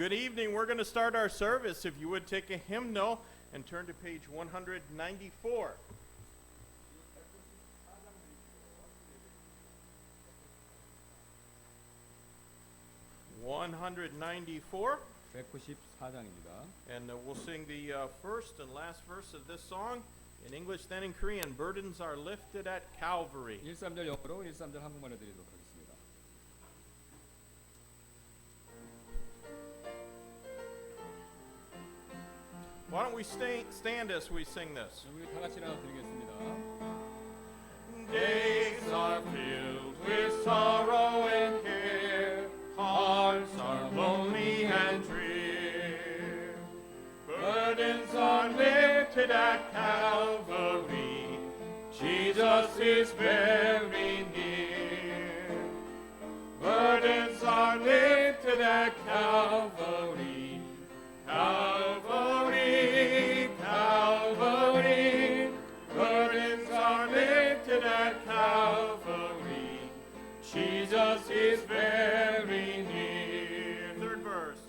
Good evening. We're going to start our service. If you would take a hymnal and turn to page 194. 194. 194장입니다. And we'll sing the first and last verse of this song in English, then in Korean. Burdens are lifted at Calvary. 1~3절 영어로 1~3절 한국말로 드리도록 하겠습니다. Why don't we stand as we sing this? 우리 다 같이 나눠 드리겠습니다. Days are filled with sorrow and care. Hearts are lonely and drear. Burdens are lifted at Calvary. Jesus is very near. Burdens are lifted at Calvary. Calvary, Calvary. Burdens are lifted at Calvary. Jesus is very near. Third verse.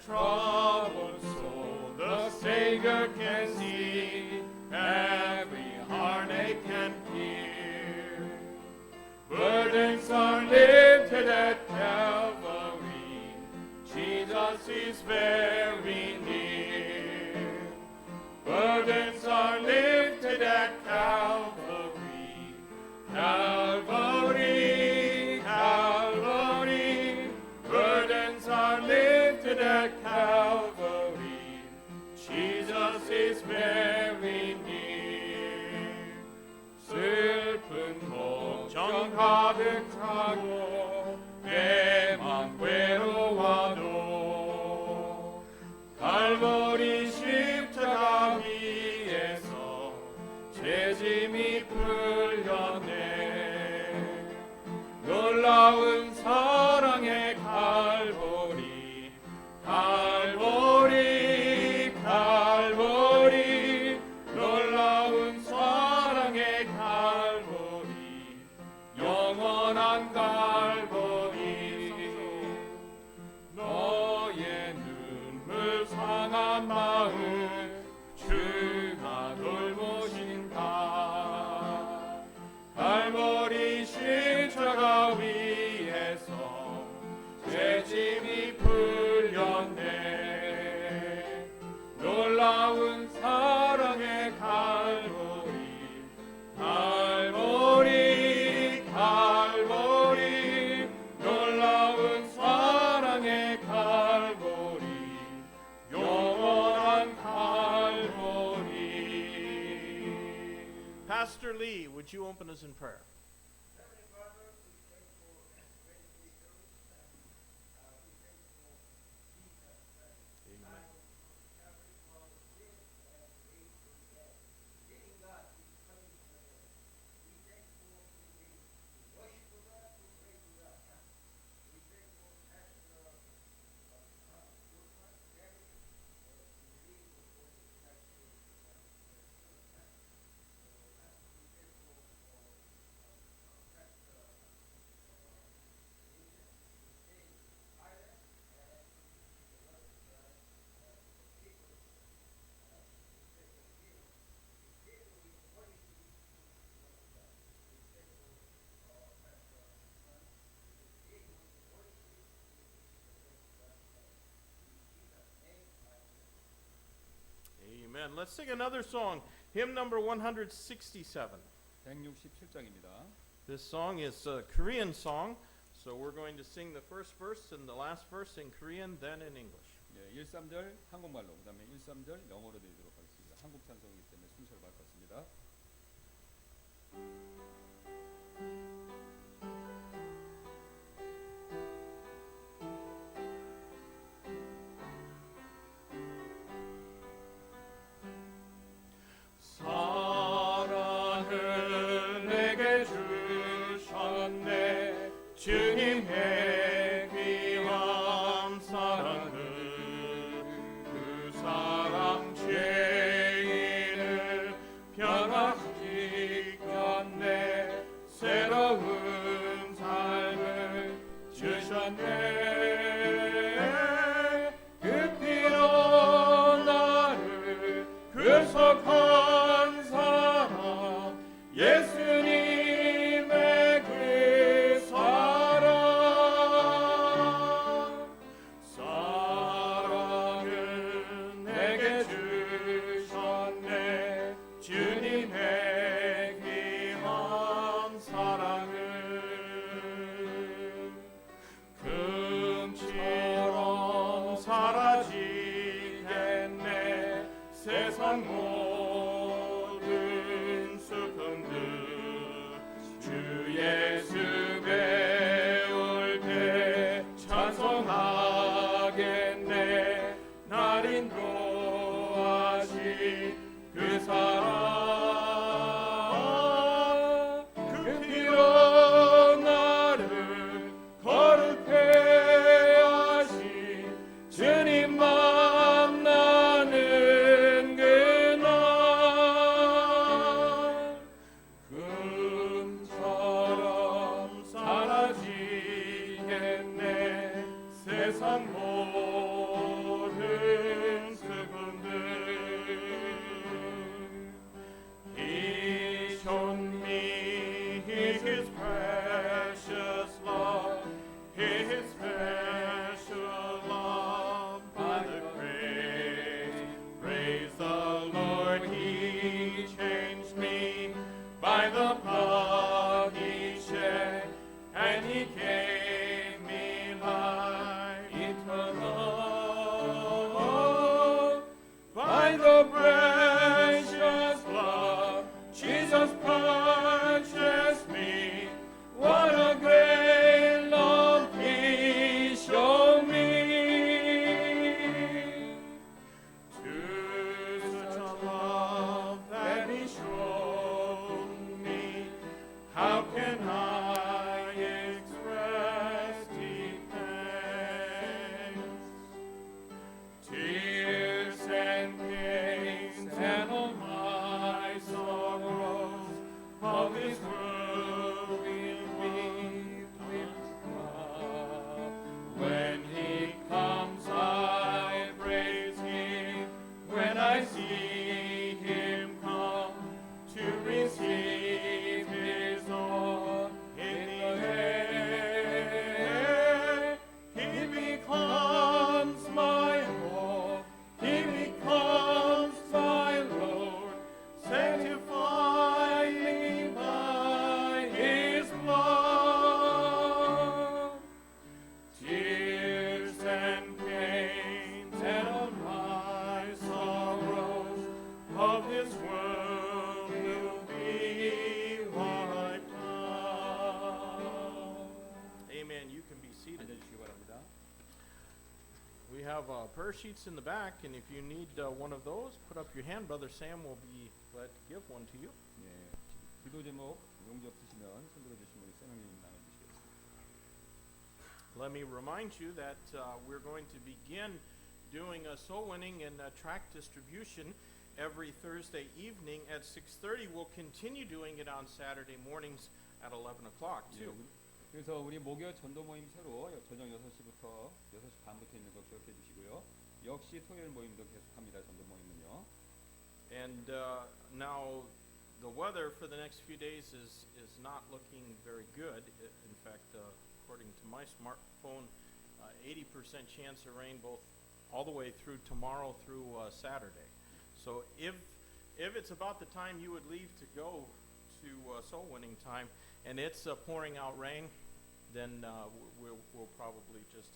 Troubled soul, the Savior can see. Every heartache and fear. Burdens are lifted at Calvary. Jesus is very near. Burdens are lifted at Calvary. Calvary, Calvary. Burdens are lifted at Calvary. Jesus is very near. 슬픈 걱정 가득하고 내 맘 외로워도 갈보리 십자가 위에서 죄짐이 풀렸네. 놀라운 사랑의 갈보리, 갈보리, 갈보리. 놀라운 사랑의 갈보리, 영원한 갈보리. 너의 눈물 상한 마음 주가 돌보신다. 갈보리 십자가 위에서 죄짐이 풀렸네. 놀라운 사랑의 갈보리, 갈보리, 갈보리. 놀라운 사랑의 갈보리, 영원한 갈보리. Pastor Lee, would you open us in prayer? Amen. Let's sing another song, hymn number 167. 167장입니다. This song is a Korean song, so we're going to sing the first verse and the last verse in Korean, then in English. 네, 1~3절 한국말로, 그다음에 1~3절 영어로 드리도록 하겠습니다. 한국 찬송이기 때문에 순서를 바꿨습니다. 사랑을 내게 주셨네. 주님의 귀한 사랑을, 그 사랑 죄인을 변화시켰네. 새로운 사라지겠네. 세상 모든 슬픔들 주 예수 배울 때 찬송하겠네. 날 인도하신 그 사랑 그 피로 나를 거룩해 하신 주님 만나는 그날 금처럼 사라지겠네. 세상 모든 슬픔들 He showed me His precious love, His special love by the grace. Praise the Lord, He changed me by the blood He shed, and He gave me life eternal. By the precious blood, Jesus purchased me. What a great love He showed me. To such a love that He showed me, how can I express deep thanks? Tears and pains and all my sorrows of this world will be lifted up. When He comes, I praise Him. When I see Him come to receive His own in the air, He becomes my hope. He becomes my Lord. Sanctify me by His blood. Tears and pains and all my sorrows of this world will be wiped out. Amen. You can be seated. 앉아주시기 바랍니다. We have prayer sheets in the back, and if you need one of those, put up your hand. Brother Sam will be glad to give one to you. 예, 기도 제목 용기 없으시면 손들어 주시면 우리 세명님 나눠주시겠습니다. Let me remind you that we're going to begin doing a soul winning and tract distribution every Thursday evening at 6:30. We'll continue doing it on Saturday mornings at 11 o'clock 예, too. 그래서 우리 목요 전도 모임 새로 저녁 6시부터 6시 반부터 있는 거 기억해 주시고요. 역시 토요일 모임도 계속합니다. 전도 모임은요. And now the weather for the next few days is not looking very good. In fact, according to my smartphone, 80% chance of rain both all the way through tomorrow through Saturday. So if it's about the time you would leave to go to soul winning time and it's pouring out rain, then we'll probably just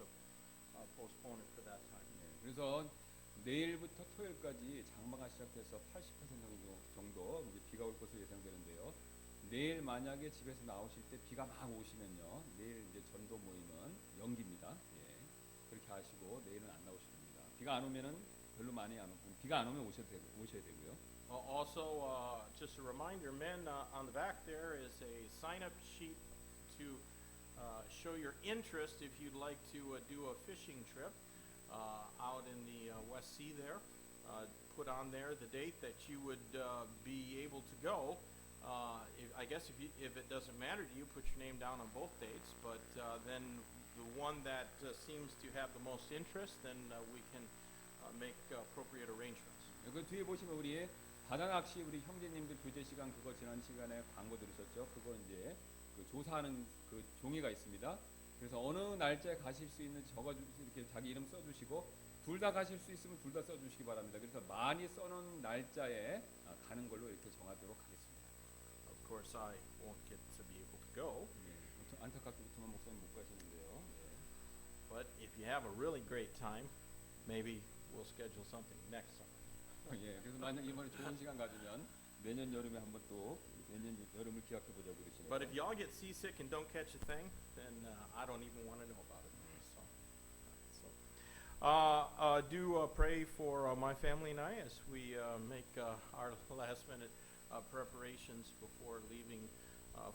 postpone it for that time. 예, 그래서 내일부터 토요일까지 장마가 시작돼서 80% 정도 이제 비가 올 것으로 예상되는데요. 내일 만약에 집에서 나오실 때 비가 막 오시면요, 내일 이제 전도 모임은 연기입니다. 예, 그렇게 하시고 내일은 안 나오시면 됩니다. 비가 안 오면은 별로 많이 안 오고 비가 안 오면 오셔야 되고요. Also, just a reminder, men, on the back there is a sign-up sheet to show your interest if you'd like to do a fishing trip out in the West Sea there. Put on there the date that you would be able to go. I guess if it doesn't matter to you, put your name down on both dates. But then the one that seems to have the most interest, then we can make appropriate arrangements. 그 뒤에 보시면 우리 바다낚시 우리 형제님들 교제 시간 그거 지난 시간에 광고 들으셨죠? 그거 이제 그 조사하는 그 종이가 있습니다. 그래서 어느 날짜에 가실 수 있는 이렇게 자기 이름 써주시고 둘 다 가실 수 있으면 둘 다 써주시기 바랍니다. 그래서 많이 써놓은 날짜에 가는 걸로 이렇게 정하도록 하겠습니다. Of course, I won't get to be able to go. 예, 안타깝게 부터만 목사님 못 가시는데요. 예. But if you have a really great time, maybe we'll schedule something next summer. 예, 그래서 만약 이번에 좋은 시간 가지면 내년 여름에 한번 또 내년 여름을 기약해 보자고 그러시네요. But if y'all get seasick and don't catch a thing, then I don't even want to know about it. Do pray for my family and I as we make our last minute preparations before leaving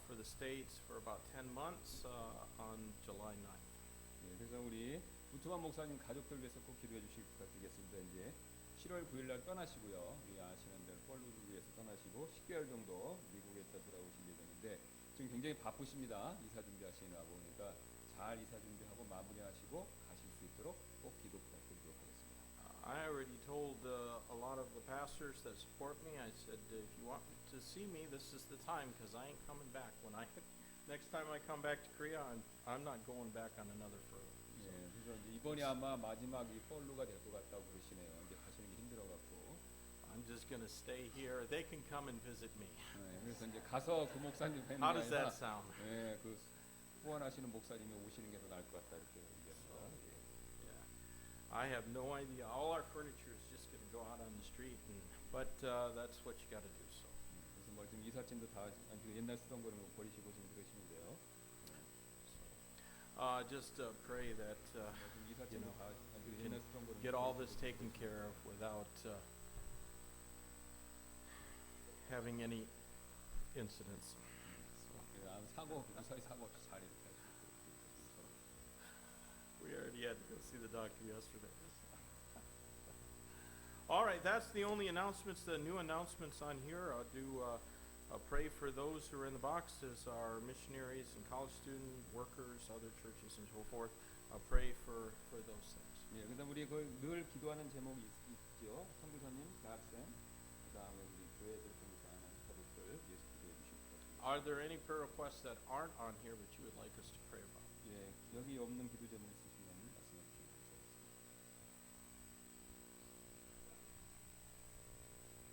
for the States for about 10 months on July 9th. 예, 그래서 우리 우트만 목사님 가족들 위해서 꼭 기도해 주시기 부탁드리겠습니다. 이제 7월 9일 날 떠나시고요. 우리 아시는 대로 펄루를 위해서 떠나시고 10개월 정도 미국에 있다 돌아오실 예정인데 지금 굉장히 바쁘십니다. 이사 준비하시느라고. 그러니까 잘 이사 준비하고 마무리하시고 가실 수 있도록 꼭 기도 부탁드리도록 하겠습니다. I already told a lot of the pastors that support me, I said, if you want to see me, this is the time because I ain't coming back. Next time I come back to Korea, I'm not going back on another furlough. 예, 그래서 이제 이번이 아마 마지막 이 펄루가 될 것 같다고 그러시네요. 이제 가시는 게 힘들어갖고. I'm just going to stay here. They can come and visit me. 네, 그래서 이제 가서 그 목사님 뵙는 게 How does 아니라 that sound? 예, 그 후원하시는 목사님이 오시는 게 더 나을 것 같다 이렇게 얘기합니다. Yeah. I have no idea. All our furniture is just going to go out on the street, but that's what you got to do. So. 그래서 뭐 지금 이삿짐도 다 옛날 쓰던 거는 뭐 버리시고 지금 그러시는데요. Just pray that 지금 이삿짐도 다 옛날 쓰던 거는 get all this taken care of without having any incidents. 사고 무사히 사고 없이 잘 이렇게 할 수 있도록. We already had to go see the doctor yesterday. All right, that's the only announcements, the new announcements on here. Pray for those who are in the boxes, our missionaries and college student workers, other churches and so forth. Pray for those things. 예, 그다음 우리 늘 기도하는 제목이 있죠. 선교사님, 대학생, 그다음에 우리 교회들 공부하는 가족들 위해서 기도해 주시기 바랍니다. Are there any prayer requests that aren't on here but you would like us to pray about? 예, 여기 없는 기도 제목 있으시면 말씀해 주시면 감사하겠습니다.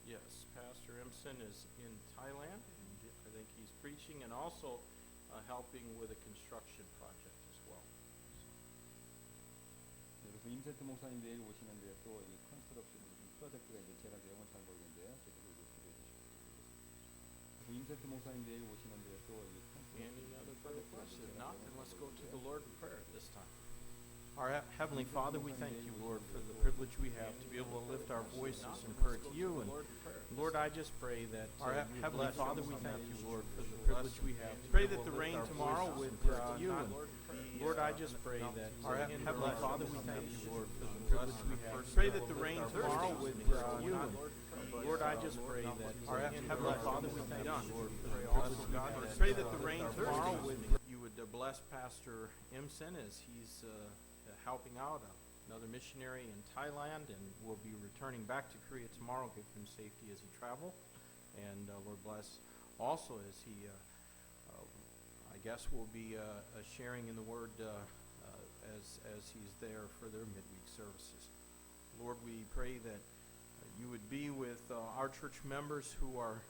Yes, Pastor Imson is in Thailand, and I think he's preaching and also helping with a construction project as well. 네, 그래서 임세트 목사님 내일 오시는데 또 이 컨스트럭션 프로젝트가 이제 제가 내용은 잘 모르겠는데요. 저도 그거 기도해 주시고. 임세트 목사님 내일 오시는데 또 이 Any other prayer requests? If not, then let's go to the Lord in prayer this time. Our Heavenly Father, we thank you, Lord, for the privilege we have to be able to lift our voices in prayer to you. And Lord, I just pray that our Heavenly Father, we thank you, Lord, for the privilege we have to pray that the rain tomorrow would you. And Lord, I just pray that our Heavenly Father, we thank you, Lord, for the privilege we have. Pray that the rain tomorrow would you. And Lord, I just pray that our Heavenly Father, we thank you, Lord, for the privilege we have. Pray that the rain tomorrow would you would bless Pastor Imson as he's helping out another missionary in Thailand, and will be returning back to Korea tomorrow. Give him safety as he travel, and Lord bless also as he, I guess, will be sharing in the Word as he's there for their midweek services. Lord, we pray that you would be with our church members who are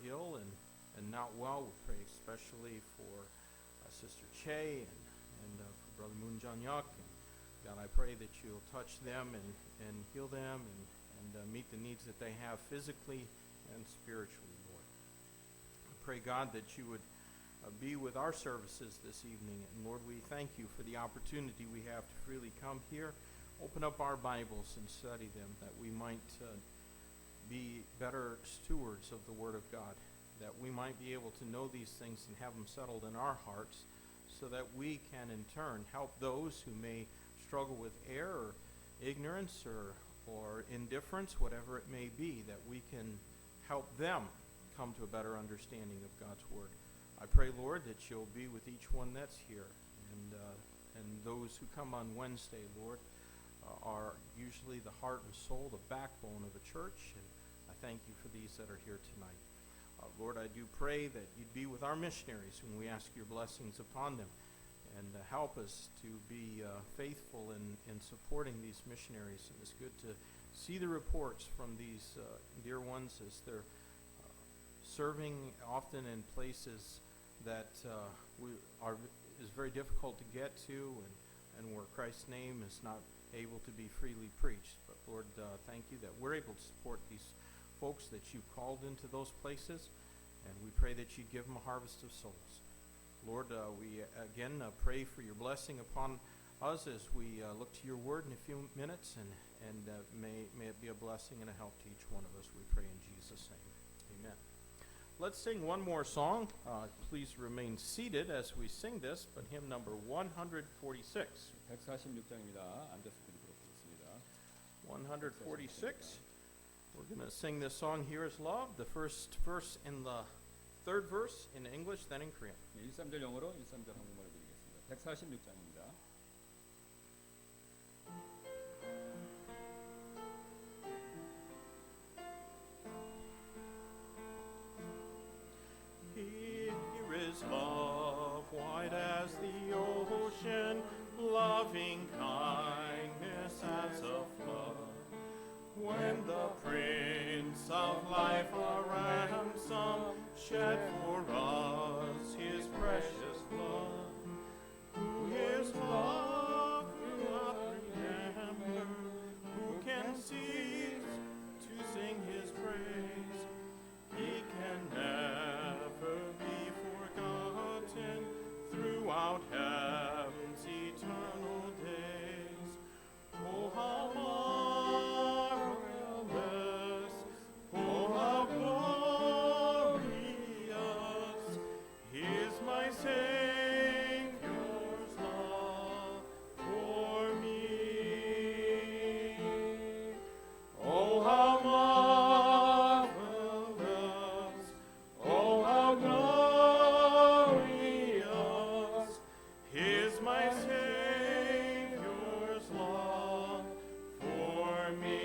ill and not well. We pray especially for Sister Che and for Brother Moon Janyak. God, I pray that you'll touch them and heal them and meet the needs that they have physically and spiritually, Lord. I pray, God, that you would be with our services this evening. And Lord, we thank you for the opportunity we have to freely come here, open up our Bibles and study them, that we might be better stewards of the Word of God, that we might be able to know these things and have them settled in our hearts, so that we can in turn help those who may struggle with error, ignorance, or indifference, whatever it may be, that we can help them come to a better understanding of God's Word. I pray, Lord, that you'll be with each one that's here, and those who come on Wednesday, Lord, are usually the heart and soul, the backbone of a church, and I thank you for these that are here tonight. Lord, I do pray that you'd be with our missionaries when we ask your blessings upon them, and help us to be faithful in supporting these missionaries. And it's good to see the reports from these dear ones as they're serving often in places that is very difficult to get to, and where Christ's name is not able to be freely preached. But Lord, thank you that we're able to support these folks that you've called into those places, and we pray that you give them a harvest of souls. Lord, we again pray for your blessing upon us as we look to your word in a few minutes, and may it be a blessing and a help to each one of us, we pray in Jesus' name. Amen. Let's sing one more song. Please remain seated as we sing this, but hymn number 146. 146장입니다. 앉아서 드리도록 하겠습니다. 146. We're going to sing this song, Here is Love, the first verse in the third verse in English, then in Korean. 1~3절 영어로 1~3절 한국말로 드리겠습니다. 146장입니다. Here is love, white as the ocean, loving kindness as a flood. When the Prince of Life a ransom shed for us his precious blood, who is love will not remember, who can cease to sing his praise? He can never be forgotten throughout heaven's eternal days. Oh, how marvelous, oh, how glorious is my Savior's love for me. Oh, how marvelous, oh, how glorious is my Savior's love for me.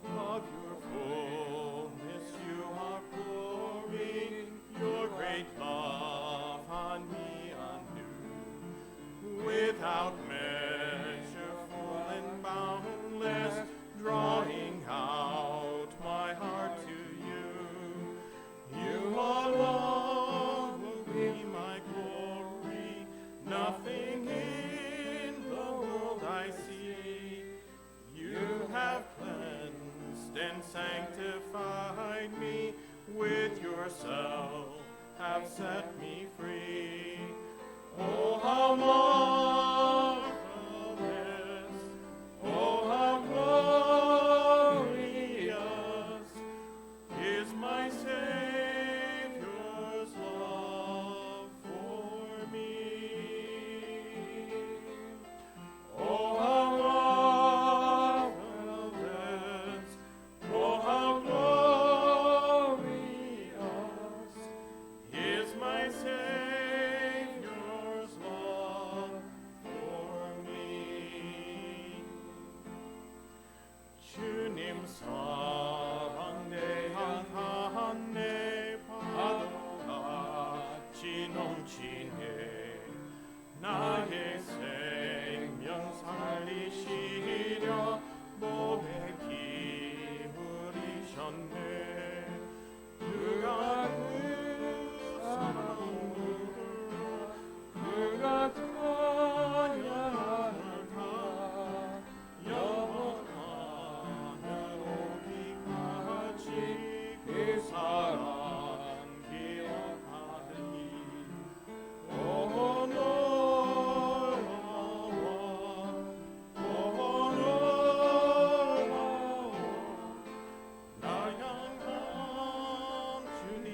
Of your fullness you are pouring your great love on me anew, without measure, full and boundless, drawing out my heart to you. You alone will be my glory, nothing in the world I see. You have cleansed and sanctified me, with yourself have set me free. Oh, how marvelous, oh, how glorious is my Savior's love for me. Oh, how marvelous, oh, how glorious is my Savior's love for me. 주님 사랑 내 안에 파도같이 넘치네. 나의 생명 살리시려 몸에 기울이셨네. 그가 그 사랑으로 그가 찬양을 다 영원하늘 오기까지 그 사랑 기억하니. 오 놀라워 나 향한 주님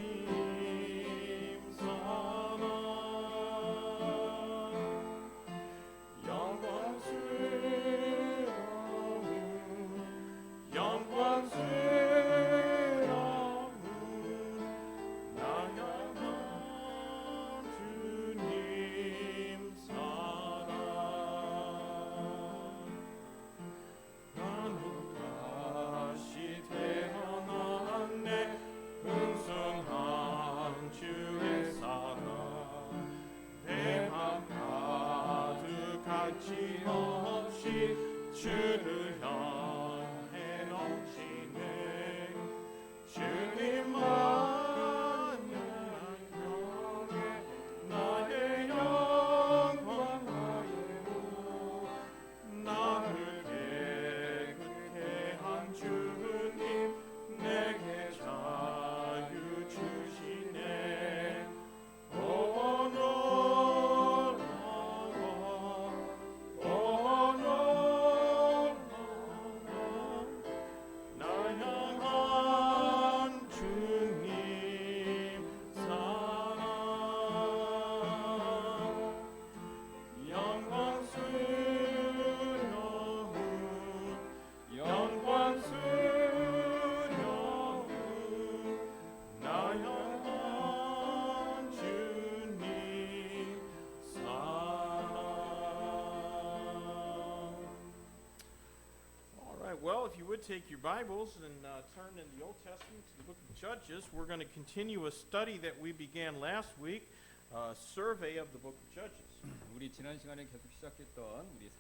사랑. 영광스러운 나 향한 주님 사랑. 나는 다시 태어났네. 풍성한 주의 사랑 내 맘 가득하지 없이 주를 향해 넘치네. 주님만이 나의 영광 나의 if you would take your Bibles and turn in the Old Testament to the book of Judges, we're going to continue a study that we began last week, a survey of the book of Judges. 우리 지난 시간에 계속 시작했던 우리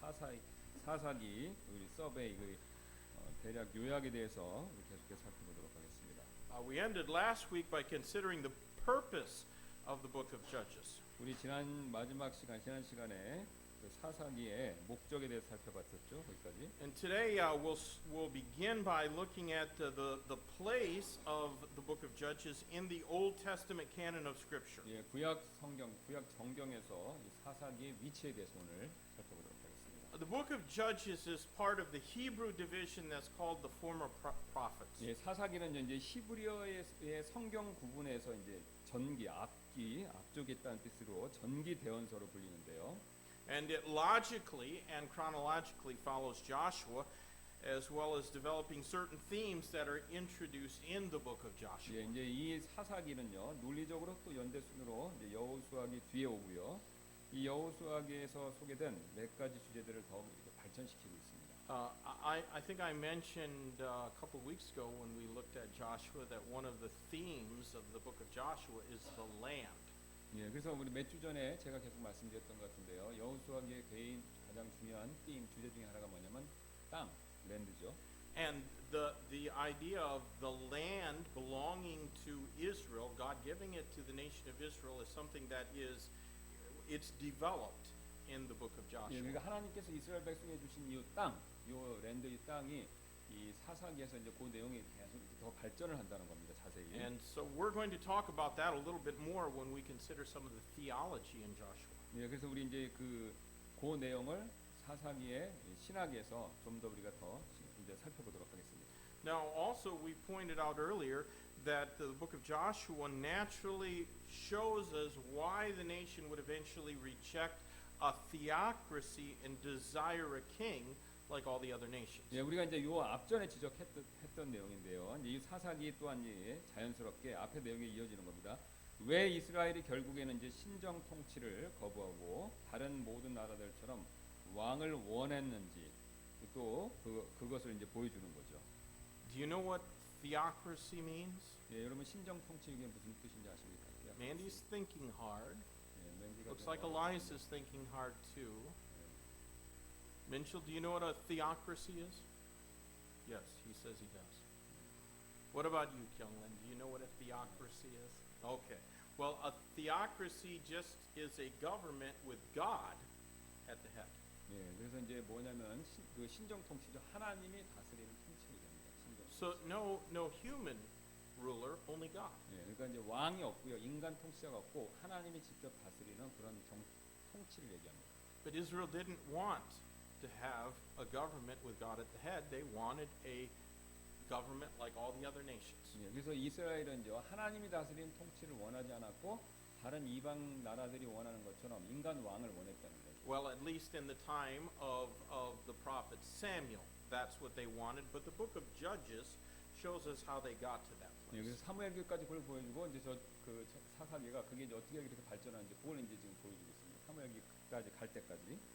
사사기 우리 서베이 대략 요약에 대해서 우리 계속해서 살펴보도록 하겠습니다. We ended last week by considering the purpose of the book of Judges. 우리 지난 시간에 그 사사기의 목적에 대해서 살펴봤었죠. 거기까지. And today we'll begin by looking at the place of the book of Judges in the Old Testament canon of Scripture. 예, 구약 정경에서 이 사사기의 위치에 대해서 오늘 살펴보도록 하겠습니다. The book of Judges is part of the Hebrew division that's called the former prophets. 예, 사사기는 이제 히브리어의 성경 구분에서 이제 앞쪽에 있다는 뜻으로 전기 대원서로 불리는데요. And it logically and chronologically follows Joshua, as well as developing certain themes that are introduced in the book of Joshua. 예, 이제 이 사사기는요 논리적으로 또 연대순으로 이제 여호수아기 뒤에 오고요. 이 여호수아기에서 소개된 몇 가지 주제들을 더 발전시키고 있습니다. I think I mentioned a couple of weeks ago when we looked at Joshua that one of the themes of the book of Joshua is the land. 예, 그래서 우리 몇 주 전에 제가 계속 말씀드렸던 것 같은데요. 여호수아기의 가장 중요한 주제 중에 하나가 뭐냐면 땅, 랜드죠. And the idea of the land belonging to Israel, God giving it to the nation of Israel, is something that it's developed in the book of Joshua. 예, 그러니까 하나님께서 이스라엘 백성에 주신 이 땅, 이 랜드 이 땅이 이 사사기에서 이제 그 내용이 계속 더 발전을 한다는 겁니다. 자세히. And so we're going to talk about that a little bit more when we consider some of the theology in Joshua. 예, 그래서 우리 이제 그 내용을 사사기의 신학에서 좀 더 우리가 더 이제 살펴보도록 하겠습니다. Now, also we pointed out earlier that the book of Joshua naturally shows us why the nation would eventually reject a theocracy and desire a king like all the other nations. 예, 우리가 이제 요 앞전에 지적했던 내용인데요. 이제 이 사사기 또한 자연스럽게 앞의 내용에 이어지는 겁니다. 왜 이스라엘이 결국에는 이제 신정 통치를 거부하고 다른 모든 나라들처럼 왕을 원했는지 또 그것을 이제 보여주는 거죠. Do you know what theocracy means? 예, 여러분 신정 통치 이게 무슨 뜻인지 아십니까? Mandy's thinking hard. 예, 맨디가 Looks 좀 like Elias is thinking hard too. Minchell, do you know what a theocracy is? Yes, he says he does. What about you, Kyunglan? Do you know what a theocracy is? Okay. Well, a theocracy just is a government with God at the head. 예, 그래서 이제 뭐냐면 그 신정 통치죠. 하나님이 다스리는 통치를 얘기합니다. 신정. So no human ruler, only God. 예, 그러니까 이제 왕이 없고요, 인간 통치자가 없고 하나님이 직접 다스리는 그런 통치를 얘기합니다. But Israel didn't want to have a government with God at the head. They wanted a government like all the other nations. 예, 그래서 이스라엘은요 하나님이 다스리는 통치를 원하지 않았고 다른 이방 나라들이 원하는 것처럼 인간 왕을 원했다는 거죠. Well, at least in the time of the prophet Samuel, that's what they wanted. But the book of Judges shows us how they got to that 예, place. 그래서 사무엘기까지 그걸 보여주고 이제 그 사사기가 그게 이제 어떻게 이렇게 발전하는지 그걸 이제 지금 보여주고 있습니다. 사무엘기까지 갈 때까지.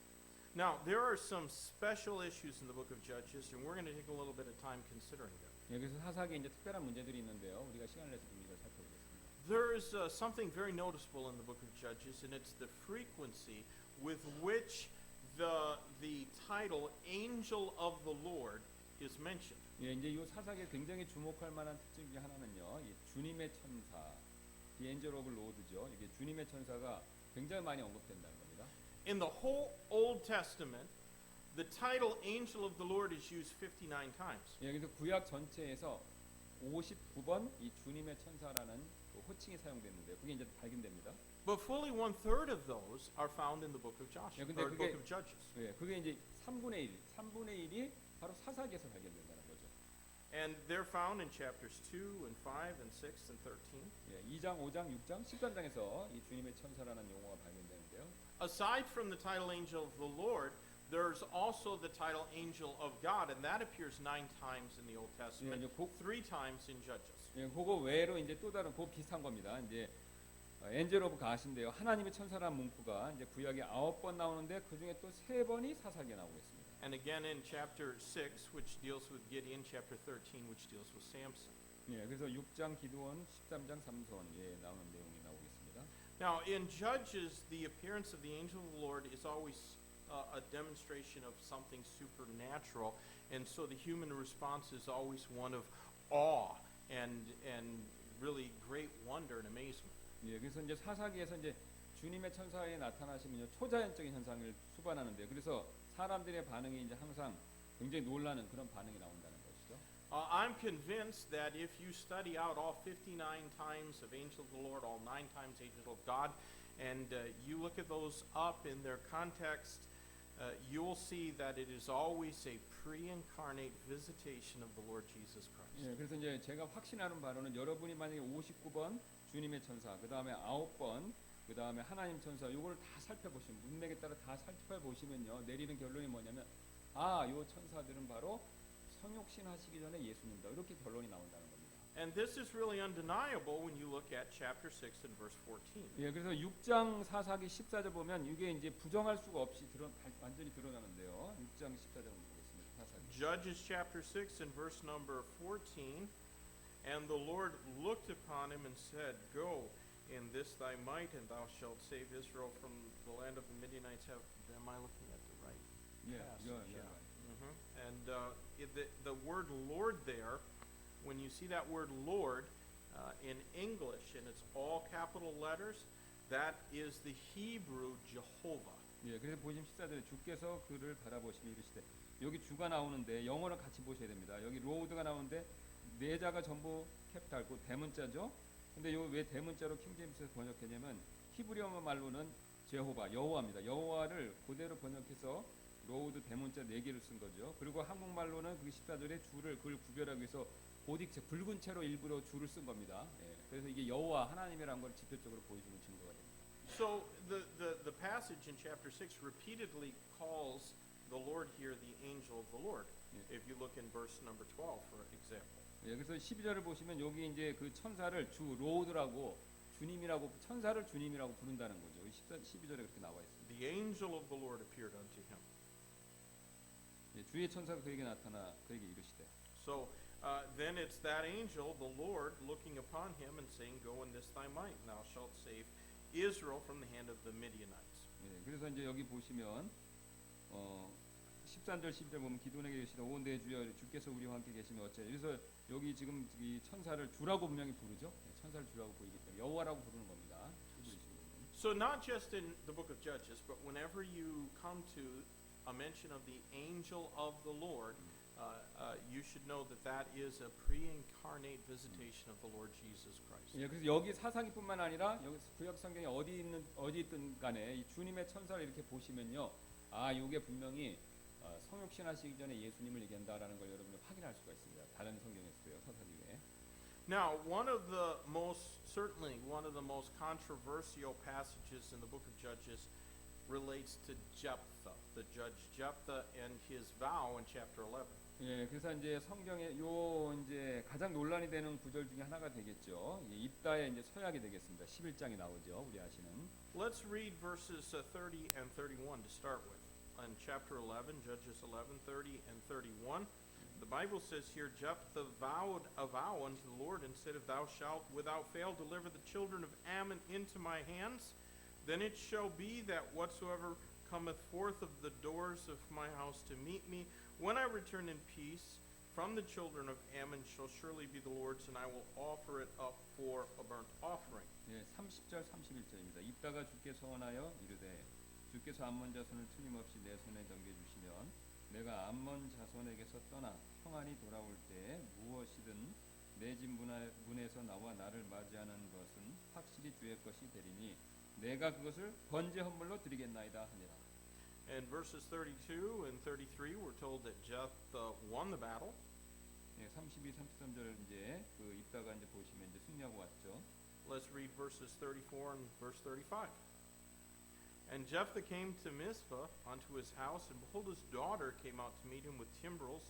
Now, there are some special issues in the book of Judges, and we're going to take a little bit of time considering them. 예, 그래서 사사기에 이제 특별한 문제들이 있는데요. 우리가 시간을 내서 좀 이걸 살펴보겠습니다. There is something very noticeable in the book of Judges, and it's the frequency with which the title "Angel of the Lord" is mentioned. 예, 이제 이 사사기에 굉장히 주목할 만한 특징 중에 하나는요. 이 주님의 천사, The Angel of the Lord죠. 이게 주님의 천사가 굉장히 많이 언급된다는 겁니다. In the whole Old Testament, the title "Angel of the Lord" is used 59 times. 예, 그래서 구약 전체에서 59번 이 주님의 천사라는 그 호칭이 사용됐는데 그게 이제 발견됩니다. But fully 1/3 of those are found in the book of Joshua, 예, 근데 or book of Judges. 예, 그게 이제 3분의 1이 바로 사사기에서 발견된다는 거죠. And they're found in chapters 2 and 5 and 6 and 13. 예, 2장, 5장, 6장, 13장에서 이 주님의 천사라는 용어가 발견되는데요. Aside from the title "Angel of the Lord", there's also the title "Angel of God", and that appears 9 times in the Old Testament, 예, 이제 3 times in Judges. 예, 그거 외로 이제 또 다른 비슷한 겁니다. 이제 엔젤 오브 갓인데요. 하나님의 천사라는 문구가 이제 구약에 9번 나오는데 그 중에 또 3번이 사사기에 나오고 있습니다. And again in chapter 6, which deals with Gideon, chapter 13, which deals with Samson. 예, 그래서 6장 기드온, 13장 삼손 예, 나오는 내용이 나오겠습니다. Now, in Judges, the appearance of the angel of the Lord is always a demonstration of something supernatural, and so the human response is always one of awe and really great wonder and amazement. 예, 그래서 이제 사사기에서 이제 주님의 천사에 나타나시면 초자연적인 현상을 수반하는데 그래서 사람들의 반응이 이제 항상 굉장히 놀라는 그런 반응이 나온다는 것이죠. I'm convinced that if you study out all 59 times of angel of the Lord, all 9 times angel of God, and you look at those up in their context, you'll see that it is always a pre-incarnate visitation of the Lord Jesus Christ. 예, 그래서 이제 제가 확신하는 바로는 여러분이 만약에 59번 주님의 천사, 그 다음에 9번, 그 다음에 하나님 천사, 요걸 다 살펴보시면 문맥에 따라 다 살펴보시면요 내리는 결론이 뭐냐면 요 천사들은 바로 성육신 하시기 전에 예수님이다 이렇게 결론이 나온다는 겁니다. And this is really undeniable when you look at chapter 6 and verse 14. 예, 그래서 6장 사사기 14절 보면 이게 이제 부정할 수가 없이 완전히 드러나는데요. 6장 14절 보겠습니다. 사사기. Judges chapter 6 and verse number 14. And the Lord looked upon him and said, Go in this thy might, and thou shalt save Israel from the land of the Midianites. Am I looking at the right 예, passage? And the word Lord there, when you see that word Lord in English, and it's all capital letters, that is the Hebrew Jehovah. 예, 그래서 보시면 14절에 주께서 그를 바라보시며 이르시되 여기 주가 나오는데 영어를 같이 보셔야 됩니다. 여기 로드가 나오는데 네 자가 전부 캡달고 대문자죠. 근데 요 왜 대문자로 킹제임스에서 번역했냐면 히브리어 말로는 제호바 여호와입니다. 여호와를 그대로 번역해서 로우드 대문자 4개를 쓴 거죠. 그리고 한국말로는 그 14절에 주를 그걸 구별하기 위해서 고딕체 붉은 채로 일부러 주를 쓴 겁니다. 예, 그래서 이게 여호와 하나님이라는 걸 직접적으로 보여주는 증거가 됩니다. So the passage in chapter 6 repeatedly calls the Lord here the angel of the Lord. If you look in verse number 12, for example. 예, 그래서 12절을 보시면 여기 이제 그 천사를 주 로드라고 주님이라고 천사를 주님이라고 부른다는 거죠. 12절에 그렇게 나와 있습니다. The angel of the Lord appeared unto him. 예, 주의 천사가 그에게 나타나 그에게 이르시되. So then it's that angel, the Lord, looking upon him and saying, Go in this thy might, and thou shalt save Israel from the hand of the Midianites. 예, 그래서 이제 여기 보시면 13절 12절 보면 기도원에게 이르시되 오 내 주여 주께서 우리와 함께 계시면 어째. 그래서 여기 지금 이 천사를 주라고 분명히 부르죠. 예, 천사를 주라고 부르기 때문에 여호와라고 부르는 겁니다. So not just in the book of Judges, but whenever you come to a mention of the angel of the Lord, you should know that that is a pre-incarnate visitation of the Lord Jesus Christ. 예, 그래서 여기 사사기뿐만 아니라 여기 구약 성경에 어디 있든 간에 이 주님의 천사를 이렇게 보시면요, 이게 분명히 성육신 하시기 전에 예수님을 얘기한다라는 걸 여러분이 확인할 수가 있습니다. 다른 성경에서도요, 사사기 외에. Now, one of the most controversial passages in the book of Judges relates to Jephthah, the judge Jephthah and his vow in chapter 11. 예, 그래서 이제 성경에 이제 가장 논란이 되는 구절 중에 하나가 되겠죠. 입다의 이제 서약이 되겠습니다. 11장이 나오죠, 우리 아시는. Let's read verses 30 and 31 to start with. In chapter 11, Judges 11, 30 and 31, the Bible says here, Jephthah vowed a vow unto the Lord and said, If thou shalt without fail deliver the children of Ammon into my hands, then it shall be that whatsoever cometh forth of the doors of my house to meet me, when I return in peace from the children of Ammon shall surely be the Lord's, and I will offer it up for a burnt offering. 예, 30절 31절입니다. 입다가 주께 서원하여 이르되 주께서 암몬 자손을 틀림없이 내 손에 넘겨 주시면 내가 암몬 자손에게서 떠나 평안히 돌아올 때 무엇이든 내 집 문에서 나와 나를 맞이하는 것은 확실히 주의 것이 되리니 내가 그것을 번제 헌물로 드리겠나이다 하니라. In verses 32 and 33, we're told that Jephthah won the battle. 예, 32, 33절 이제 그 입다가 이제 보시면 이제 승리하고 왔죠. Let's read verses 34 and verse 35. And Jephthah came to Mizpah unto his house, and behold, his daughter came out to meet him with timbrels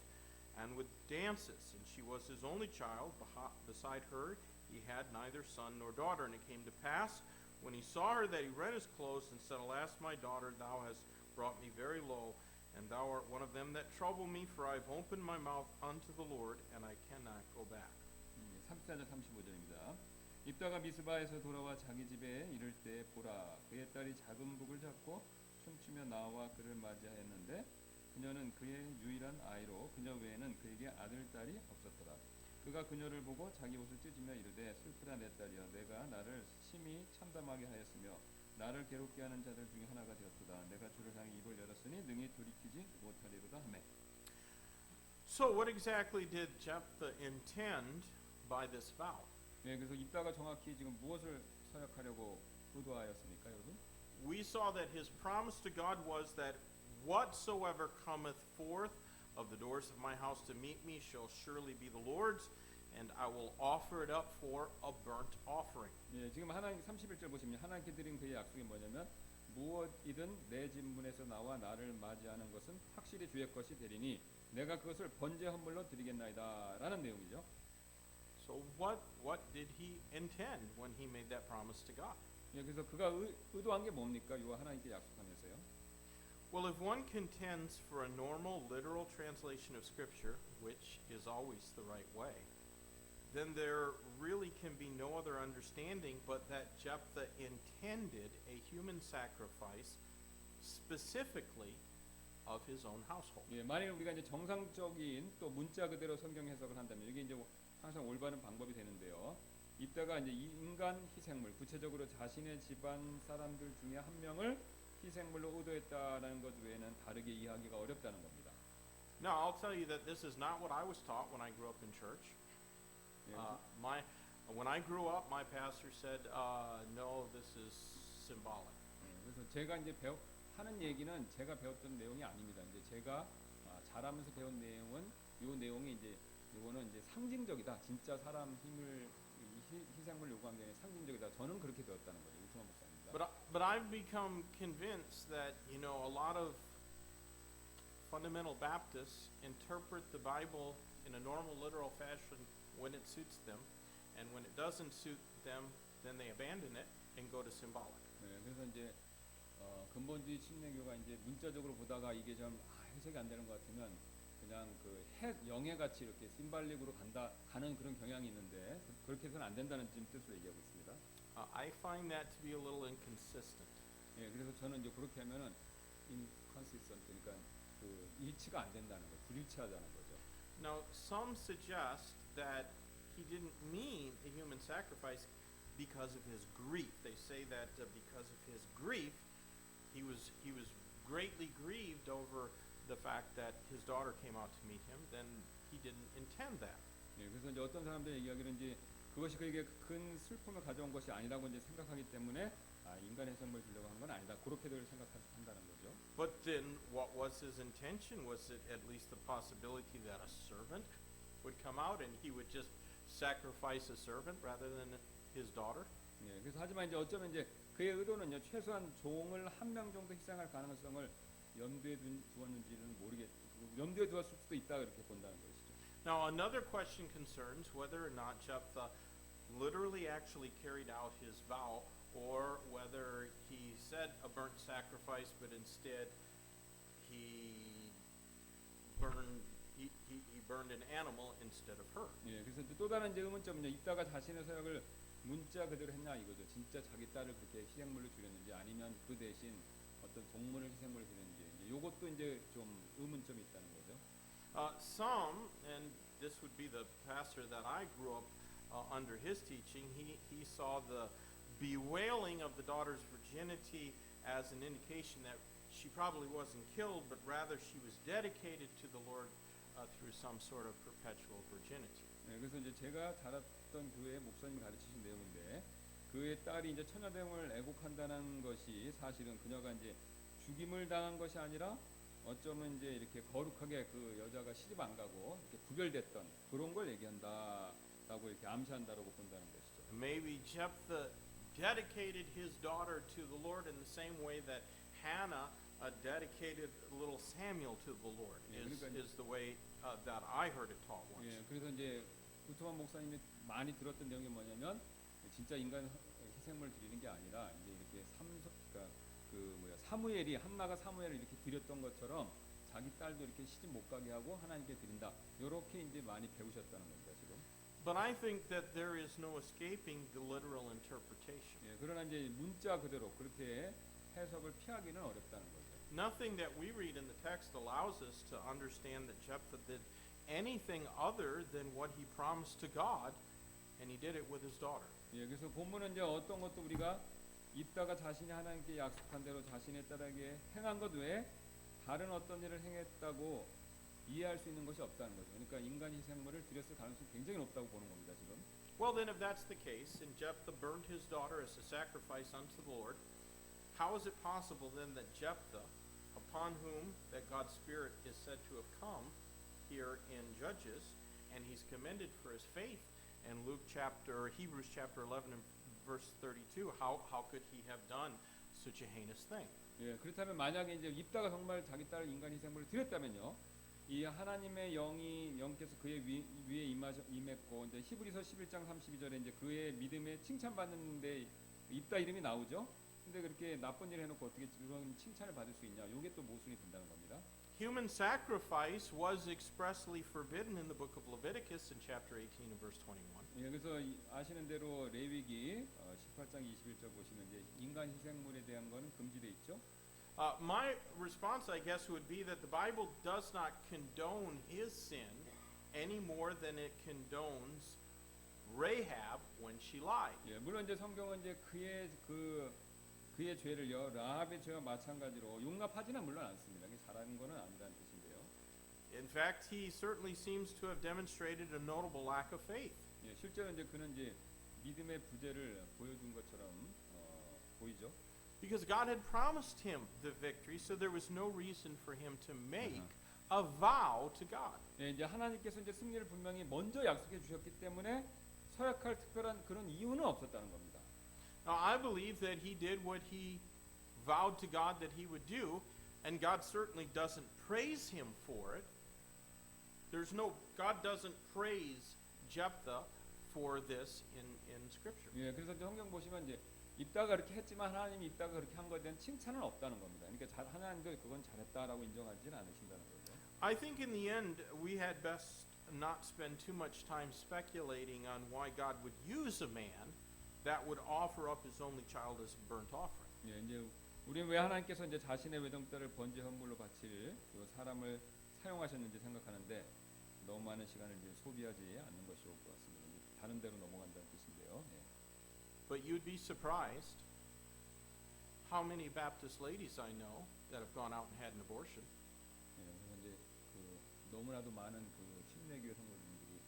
and with dances, and she was his only child. Beside her he had neither son nor daughter. And it came to pass, When he saw her, that he rent his clothes and said, Alas, my daughter, thou hast brought me very low, and thou art one of them that trouble me, for I have opened my mouth unto the Lord, and I cannot go back. 34절 35절입니다. 입다가 미스바에서 돌아와 자기 집에 이를 때 보라 그의 딸이 작은 북을 잡고 춤추며 나와 그를 맞이하였는데 그녀는 그의 유일한 아이로 그녀 외에는 그에게 아들 딸이 없었더라. 그가 그녀를 보고 자기 옷을 찢으며 이르되 슬프다 내 딸이여 내가 나를 심히 참담하게 하였으며 나를 괴롭게 하는 자들 중에 하나가 되었도다. 내가 주를 향해 입을 열었으니 능히 돌이키지 못하리로다 하매. So what exactly did Jephthah intend by this vow? 네, 그래서 입다가 정확히 지금 무엇을 서약하려고 의도하였습니까, 여러분? We saw that his promise to God was that whatsoever cometh forth of the doors of my house to meet me shall surely be the Lord's, and I will offer it up for a burnt offering. 예, 지금 하나님 31절 보시면 하나님께 드린 그의 약속이 뭐냐면 무엇이든 내 집 문에서 나와 나를 맞이하는 것은 확실히 주의 것이 되리니 내가 그것을 번제 헌물로 드리겠나이다라는 내용이죠. So what did he intend when he made that promise to God? 예, 그래서 그가 의도한 게 뭡니까? 요 하나님께 약속하면서요. Well, if one contends for a normal literal translation of Scripture, which is always the right way, then there really can be no other understanding but that Jephthah intended a human sacrifice specifically of his own household. 예, 만약 우리가 이제 정상적인 또 문자 그대로 성경 해석을 한다면 이게 이제 항상 올바른 방법이 되는데요. 이따가 이제 인간 희생물, 구체적으로 자신의 집안 사람들 중에 한 명을 희생물로 의도했다라는 것 외에는 다르게 이해하기가 어렵다는 겁니다. Now, I'll tell you that this is not what I was taught when I grew up in church. 예, When I grew up, my pastor said, "No, this is symbolic." 그래서 제가 이제 하는 얘기는 제가 배웠던 내용이 아닙니다. 이제 제가 자라면서 배운 내용은 요 내용이 이제 요거는 이제 상징적이다. 진짜 사람 힘을 희생을 요구한 게 상징적이다. 저는 그렇게 배웠다는 거죠. 유승환 목사입니다. But I've become convinced that a lot of fundamental Baptists interpret the Bible in a normal literal fashion when it suits them, and when it doesn't suit them, then they abandon it and go to symbolic. 네, 그래서 이제 근본주의 침례교가 이제 문자적으로 보다가 이게 좀 해석이 안 되는 것 같으면 그냥 그 영예 같이 이렇게 심발릭으로 가는 그런 경향이 있는데 그렇게 해서는 안 된다는 지금 뜻으로 얘기하고 있습니다. I find that to be a little inconsistent. 예, 그래서 저는 이제 그렇게 하면은 inconsistent 그러니까 그 일치가 안 된다는 거예요. 불일치하다는 거죠. Now, some suggest that he didn't mean a human sacrifice because of his grief. They say that because of his grief, he was greatly grieved over the fact that his daughter came out to meet him. Then he didn't intend that. 예, 그래서 이제 어떤 사람들의 이야기는 이제 그것이 그에게 큰 슬픔을 가져온 것이 아니라고 이제 생각하기 때문에 인간 해산물 주려고 한 건 아니다. 그렇게들 생각한다는 거죠. But then, what was his intention? Was it at least the possibility that a servant would come out and he would just sacrifice a servant rather than his daughter? 예, 그래서 하지만 이제 어쩌면 이제 그의 의도는요 최소한 종을 한 명 정도 희생할 가능성을 염두에 두었는지는 염두에 두었을 수도 있다 이렇게 본다는 것이죠. Now, another question concerns whether or not Jephthah literally actually carried out his vow, or whether he said a burnt sacrifice, but instead he burned an animal instead of her. 예, 그래서 또 다른 이제 의문점은요. 이따가 자신의 서약을 문자 그대로 했냐 이거죠. 진짜 자기 딸을 그렇게 희생물로 드렸는지 아니면 그 대신 어떤 동물을 희생물로 드렸는지 이것도 이제 좀 의문점이 있다는 거죠. Some, and this would be the pastor that I grew up under his teaching, he saw the bewailing of the daughter's virginity as an indication that she probably wasn't killed, but rather she was dedicated to the Lord through some sort of perpetual virginity. 네, 그래서 이제 제가 자랐던 교회 목사님이 가르치신 내용인데 그의 딸이 이제 처녀됨을 애곡한다는 것이 사실은 그녀가 이제 죽임을 당한 것이 아니라 어쩌면 이제 이렇게 거룩하게 그 여자가 시집 안 가고 이렇게 구별됐던 그런 걸 얘기한다라고 이렇게 암시한다라고 본다는 것이죠. Maybe Jephthah dedicated his daughter to the Lord in the same way that Hannah dedicated little Samuel to the Lord. Is the way that I heard it taught once. 예, 그래서 이제 구토만 목사님이 많이 들었던 내용이 뭐냐면 진짜 인간 희생을 드리는 게 아니라 이제 이렇게 그러니까 사무엘이 한나가 사무엘을 이렇게 드렸던 것처럼 자기 딸도 이렇게 시집 못 가게 하고 하나님께 드린다. 이렇게 이제 많이 배우셨다는 겁니다 지금. But I think that there is no escaping the literal interpretation. 예, 그러나 이제 문자 그대로 그렇게 해석을 피하기는 어렵다는 거죠. Nothing that we read in the text allows us to understand that Jephthah did anything other than what he promised to God, and he did it with his daughter. 예, 그래서 본문은 이제 어떤 것도 우리가 입다가 자신이 하나님께 약속한 대로 자신의 딸에게 행한 것 외에 다른 어떤 일을 행했다고 이해할 수 있는 것이 없다는 거죠. 그러니까 인간 희생물을 드렸을 가능성이 굉장히 높다고 보는 겁니다 지금. Well, then, if that's the case, and Jephthah burned his daughter as a sacrifice unto the Lord, how is it possible then that Jephthah, upon whom that God's Spirit is said to have come here in Judges, and he's commended for his faith, and Hebrews chapter 11 and verse 32, how could he have done such a heinous thing? 예, 그렇다면 만약에 이제 입다가 정말 자기 딸 인간 희생물을 드렸다면요, 이 하나님의 영께서 그의 위에 임했고 이제 히브리서 11장 32절에 이제 그의 믿음에 칭찬받는데 입다 이름이 나오죠. 근데 그렇게 나쁜 일 해놓고 어떻게 그런 칭찬을 받을 수 있냐? 이게 또 모순이 된다는 겁니다. Human sacrifice was expressly forbidden in the book of Leviticus in chapter 18 and verse 21. 예, 그래서 아시는 대로 레위기 18장 21절 보시면 이제 인간 희생물에 대한 거는 금지돼 있죠. My response, I guess, would be that the Bible does not condone his sin any more than it condones Rahab when she lied. 예, 물론 이제 성경은 이제 그의 죄를요 라합의 죄와 마찬가지로 용납하지는 물론 않습니다. 이게 잘하는 거는 아니라는 뜻인데요. In fact, he certainly seems to have demonstrated a notable lack of faith. 예, 실제로 이제 그는 이제 믿음의 부재를 보여준 것처럼 보이죠. Because God had promised him the victory, so there was no reason for him to make a vow to God. 예, 이제 하나님께서 이제 승리를 분명히 먼저 약속해 주셨기 때문에 서약할 특별한 그런 이유는 없었다는 겁니다. Now, I believe that he did what he vowed to God that he would do, and God certainly doesn't praise him for it. God doesn't praise Jephthah for this in Scripture. 예, 그래서 이제 성경 보시면 이제 입다가 그렇게 했지만 하나님이 입다가 그렇게 한 것에 대한 칭찬은 없다는 겁니다. 그러니까 하나님도 그건 잘했다라고 인정하지는 않으신다는 거죠. I think in the end we had best not spend too much time speculating on why God would use a man that would offer up his only child as a burnt offering. 예, 이제 우리는 왜 하나님께서 이제 자신의 외동딸을 번제 헌물로 바칠 그 사람을 사용하셨는지 생각하는데 너무 많은 시간을 이제 소비하지 않는 것이 좋을 것 같습니다. 다른 데로 넘어간다는 뜻인데요. 예. But you'd be surprised how many Baptist ladies I know that have gone out and had an abortion. 예, 그래서 이제 너무나도 많은 침례교회 성도님들이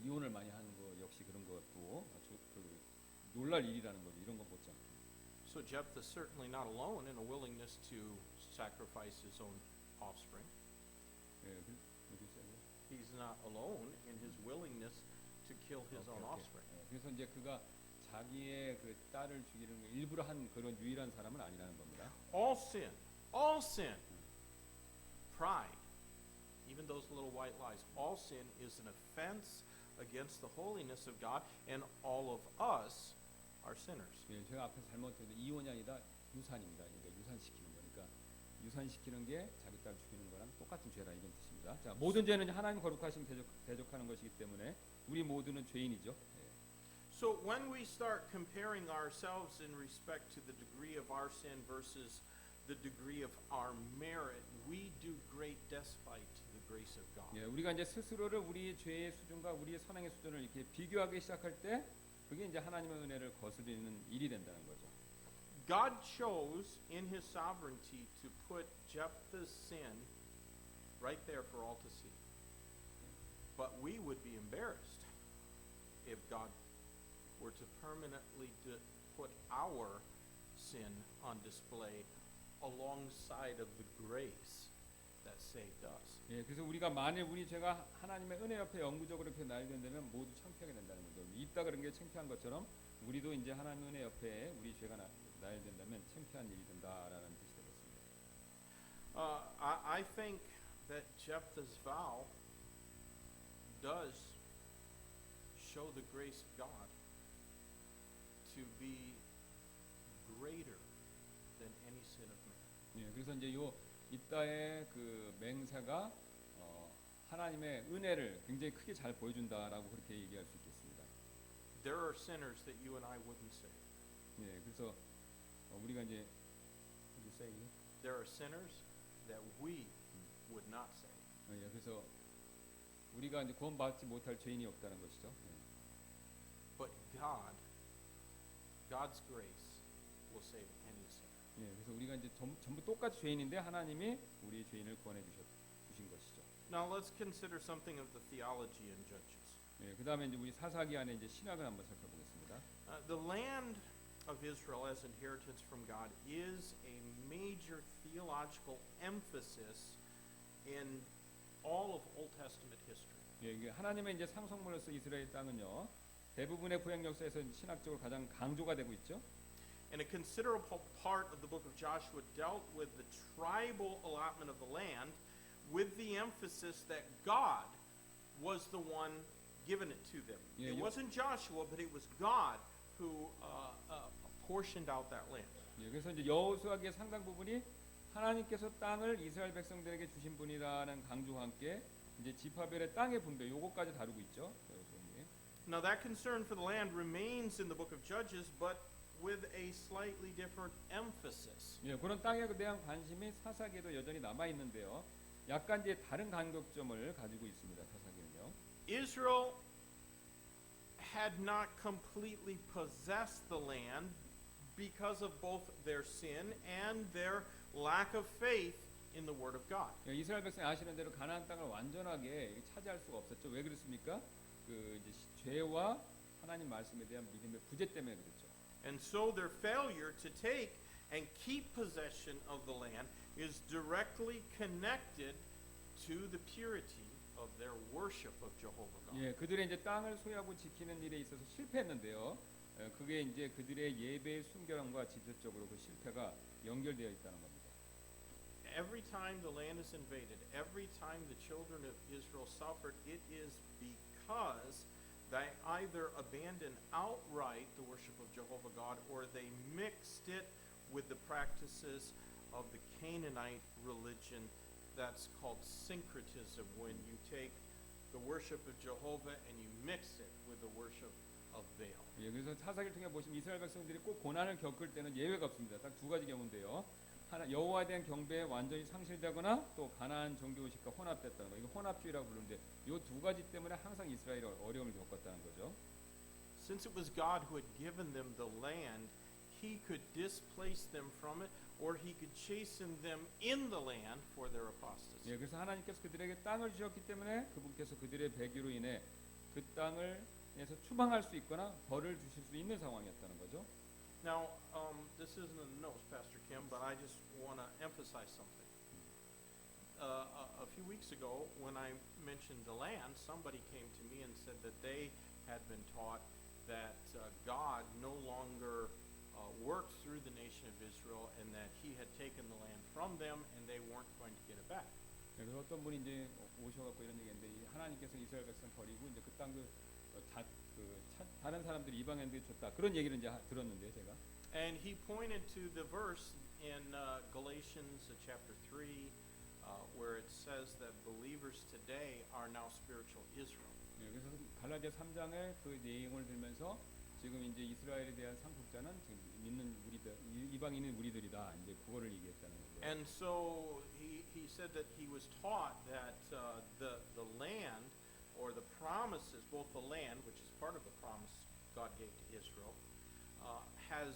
이혼을 많이 하는 거 역시 그런 것도 놀랄 일이라는 거죠. 이런 거 못지않게. So Jephthah is certainly not alone in a willingness to sacrifice his own offspring. 예, 어디 있어요? He's not alone in his willingness to kill his own offspring. 예, 그래서 이제 그가 자기의 그 딸을 죽이는 걸 일부러 한 그런 유일한 사람은 아니라는 겁니다. All sin, pride, even those little white lies, all sin is an offense against the holiness of God, and all of us are sinners. 예, 제가 앞에서 잘못했는데 이혼이 아니라 유산입니다. 그러니까 유산시키는 거니까 유산시키는 게 자기 딸 죽이는 거랑 똑같은 죄라 이런 뜻입니다. 자, 모든 죄는 하나님 거룩하심 대적하는 것이기 때문에 우리 모두는 죄인이죠. 예. So when we start comparing ourselves in respect to the degree of our sin versus the degree of our merit, we do great despite to the grace of God. 예, 우리가 이제 스스로를 우리의 죄의 수준과 우리의 선행의 수준을 이렇게 비교하기 시작할 때 그게 이제 하나님의 은혜를 거스르는 일이 된다는 거죠. God chose in his sovereignty to put Jephthah's sin right there for all to see. But we would be embarrassed if God were to permanently put our sin on display alongside of the grace that saved us. 예, 그래서 우리가 만일 우리 죄가 하나님의 은혜 옆에 영구적으로 이렇게 나열된다면 모두 창피하게 된다는 거죠. 입다 그런 게 창피한 것처럼 우리도 이제 하나님의 은혜 옆에 우리 죄가 나열된다면 창피한 일이 된다라는 뜻이 되겠습니다. I think that Jephthah's vow does show the grace of God to be greater than any sin of man. 예, 그래서 이제 요 이따의 그 맹세가 하나님의 은혜를 굉장히 크게 잘 보여준다라고 그렇게 얘기할 수 있겠습니다. There are sinners that you and I wouldn't save. 예, 그래서 우리가 이제 you say? There are sinners that we would not save. 예, 그래서 우리가 이제 구원받지 못할 죄인이 없다는 것이죠. 예. But God's grace will save any sinner. 예, 그래서 우리가 이제 전부 똑같이 죄인인데 하나님이 우리 죄인을 구원해 주신 것이죠. Now let's consider something of the theology in Judges. 예, 그다음에 이제 우리 사사기 안에 이제 신학을 한번 살펴보겠습니다. The land of Israel as inheritance from God is a major theological emphasis in all of Old Testament history. 예, 이게 하나님의 이제 상속물로서 이스라엘 땅은요 대부분의 구약 역사에서 신학적으로 가장 강조가 되고 있죠. And a considerable part of the book of Joshua dealt with the tribal allotment of the land, with the emphasis that God was the one giving it to them. Yeah, It you- wasn't Joshua, but it was God who portioned out that land. 예, 그래서 이제 여호수아기의 상당 부분이 하나님께서 땅을 이스라엘 백성들에게 주신 분이라는 강조와 함께 이제 지파별의 땅의 분배 요거까지 다루고 있죠. 여호수아기. Now that concern for the land remains in the book of Judges, but with a slightly different emphasis. 예, 그런 땅에 대한 관심이 사사기에도 여전히 남아 있는데요. 약간 이제 다른 간격점을 가지고 있습니다. 사사기는요. Israel had not completely possessed the land because of both their sin and their lack of faith in the Word of God. 예, 이스라엘 백성이 아시는 대로 가나안 땅을 완전하게 차지할 수가 없었죠. 왜 그렇습니까? 그 이제 죄와 하나님 말씀에 대한 믿음의 부재 때문에 그렇죠. And so their failure to take and keep possession of the land is directly connected to the purity of their worship of Jehovah God. 예, 그들의 이제 땅을 소유하고 지키는 일에 있어서 실패했는데요. 그게 이제 그들의 예배의 순결함과 직접적으로 그 실패가 연결되어 있다는 겁니다. Every time the land is invaded, every time the children of Israel suffered, it is because they either abandoned outright the worship of Jehovah God or they mixed it with the practices of the Canaanite religion that's called syncretism, when you take the worship of Jehovah and you mix it with the worship of Baal. 예, 그래서 사사기를 통해 보시면 이스라엘 백성들이 꼭 고난을 겪을 때는 예외가 없습니다. 딱 두 가지 경우인데요. 하나 여호와에 대한 경배에 완전히 상실되거나 또 가나안 종교 의식과 혼합됐다는 거. 이거 혼합주의라고 부르는데 이 두 가지 때문에 항상 이스라엘이 어려움을 겪었다는 거죠. Since it was God who had given them the land, He could displace them from it, or He could chasten them in the land for their apostasy. 예, 그래서 하나님께서 그들에게 땅을 주셨기 때문에 그분께서 그들의 배교로 인해 그 땅을에서 추방할 수 있거나 벌을 주실 수 있는 상황이었다는 거죠. Now, this isn't in the notes, Pastor Kim, but I just want to emphasize something. A few weeks ago, when I mentioned the land, somebody came to me and said that they had been taught that God no longer worked through the nation of Israel and that He had taken the land from them and they weren't going to get it back. 예, 그래서 어떤 분이 이제 오셔갖고 이런 얘기했는데 하나님께서 이스라엘 백성 버리고 이제 그 땅을 다른 사람들이 이방인들이 줬다 그런 얘기를 이제 들었는데 제가. And he pointed to the verse in Galatians chapter 3 where it says that believers today are now spiritual Israel. 예, 그래서 갈라디아 3장의 그 내용을 들면서 지금 이제 이스라엘에 대한 상속자는 지금 믿는 우리들 이방인인 우리들이다 이제 그거를 얘기했다는 거죠. And so he said that he was taught that the land or the promises, both the land, which is part of the promise God gave to Israel, has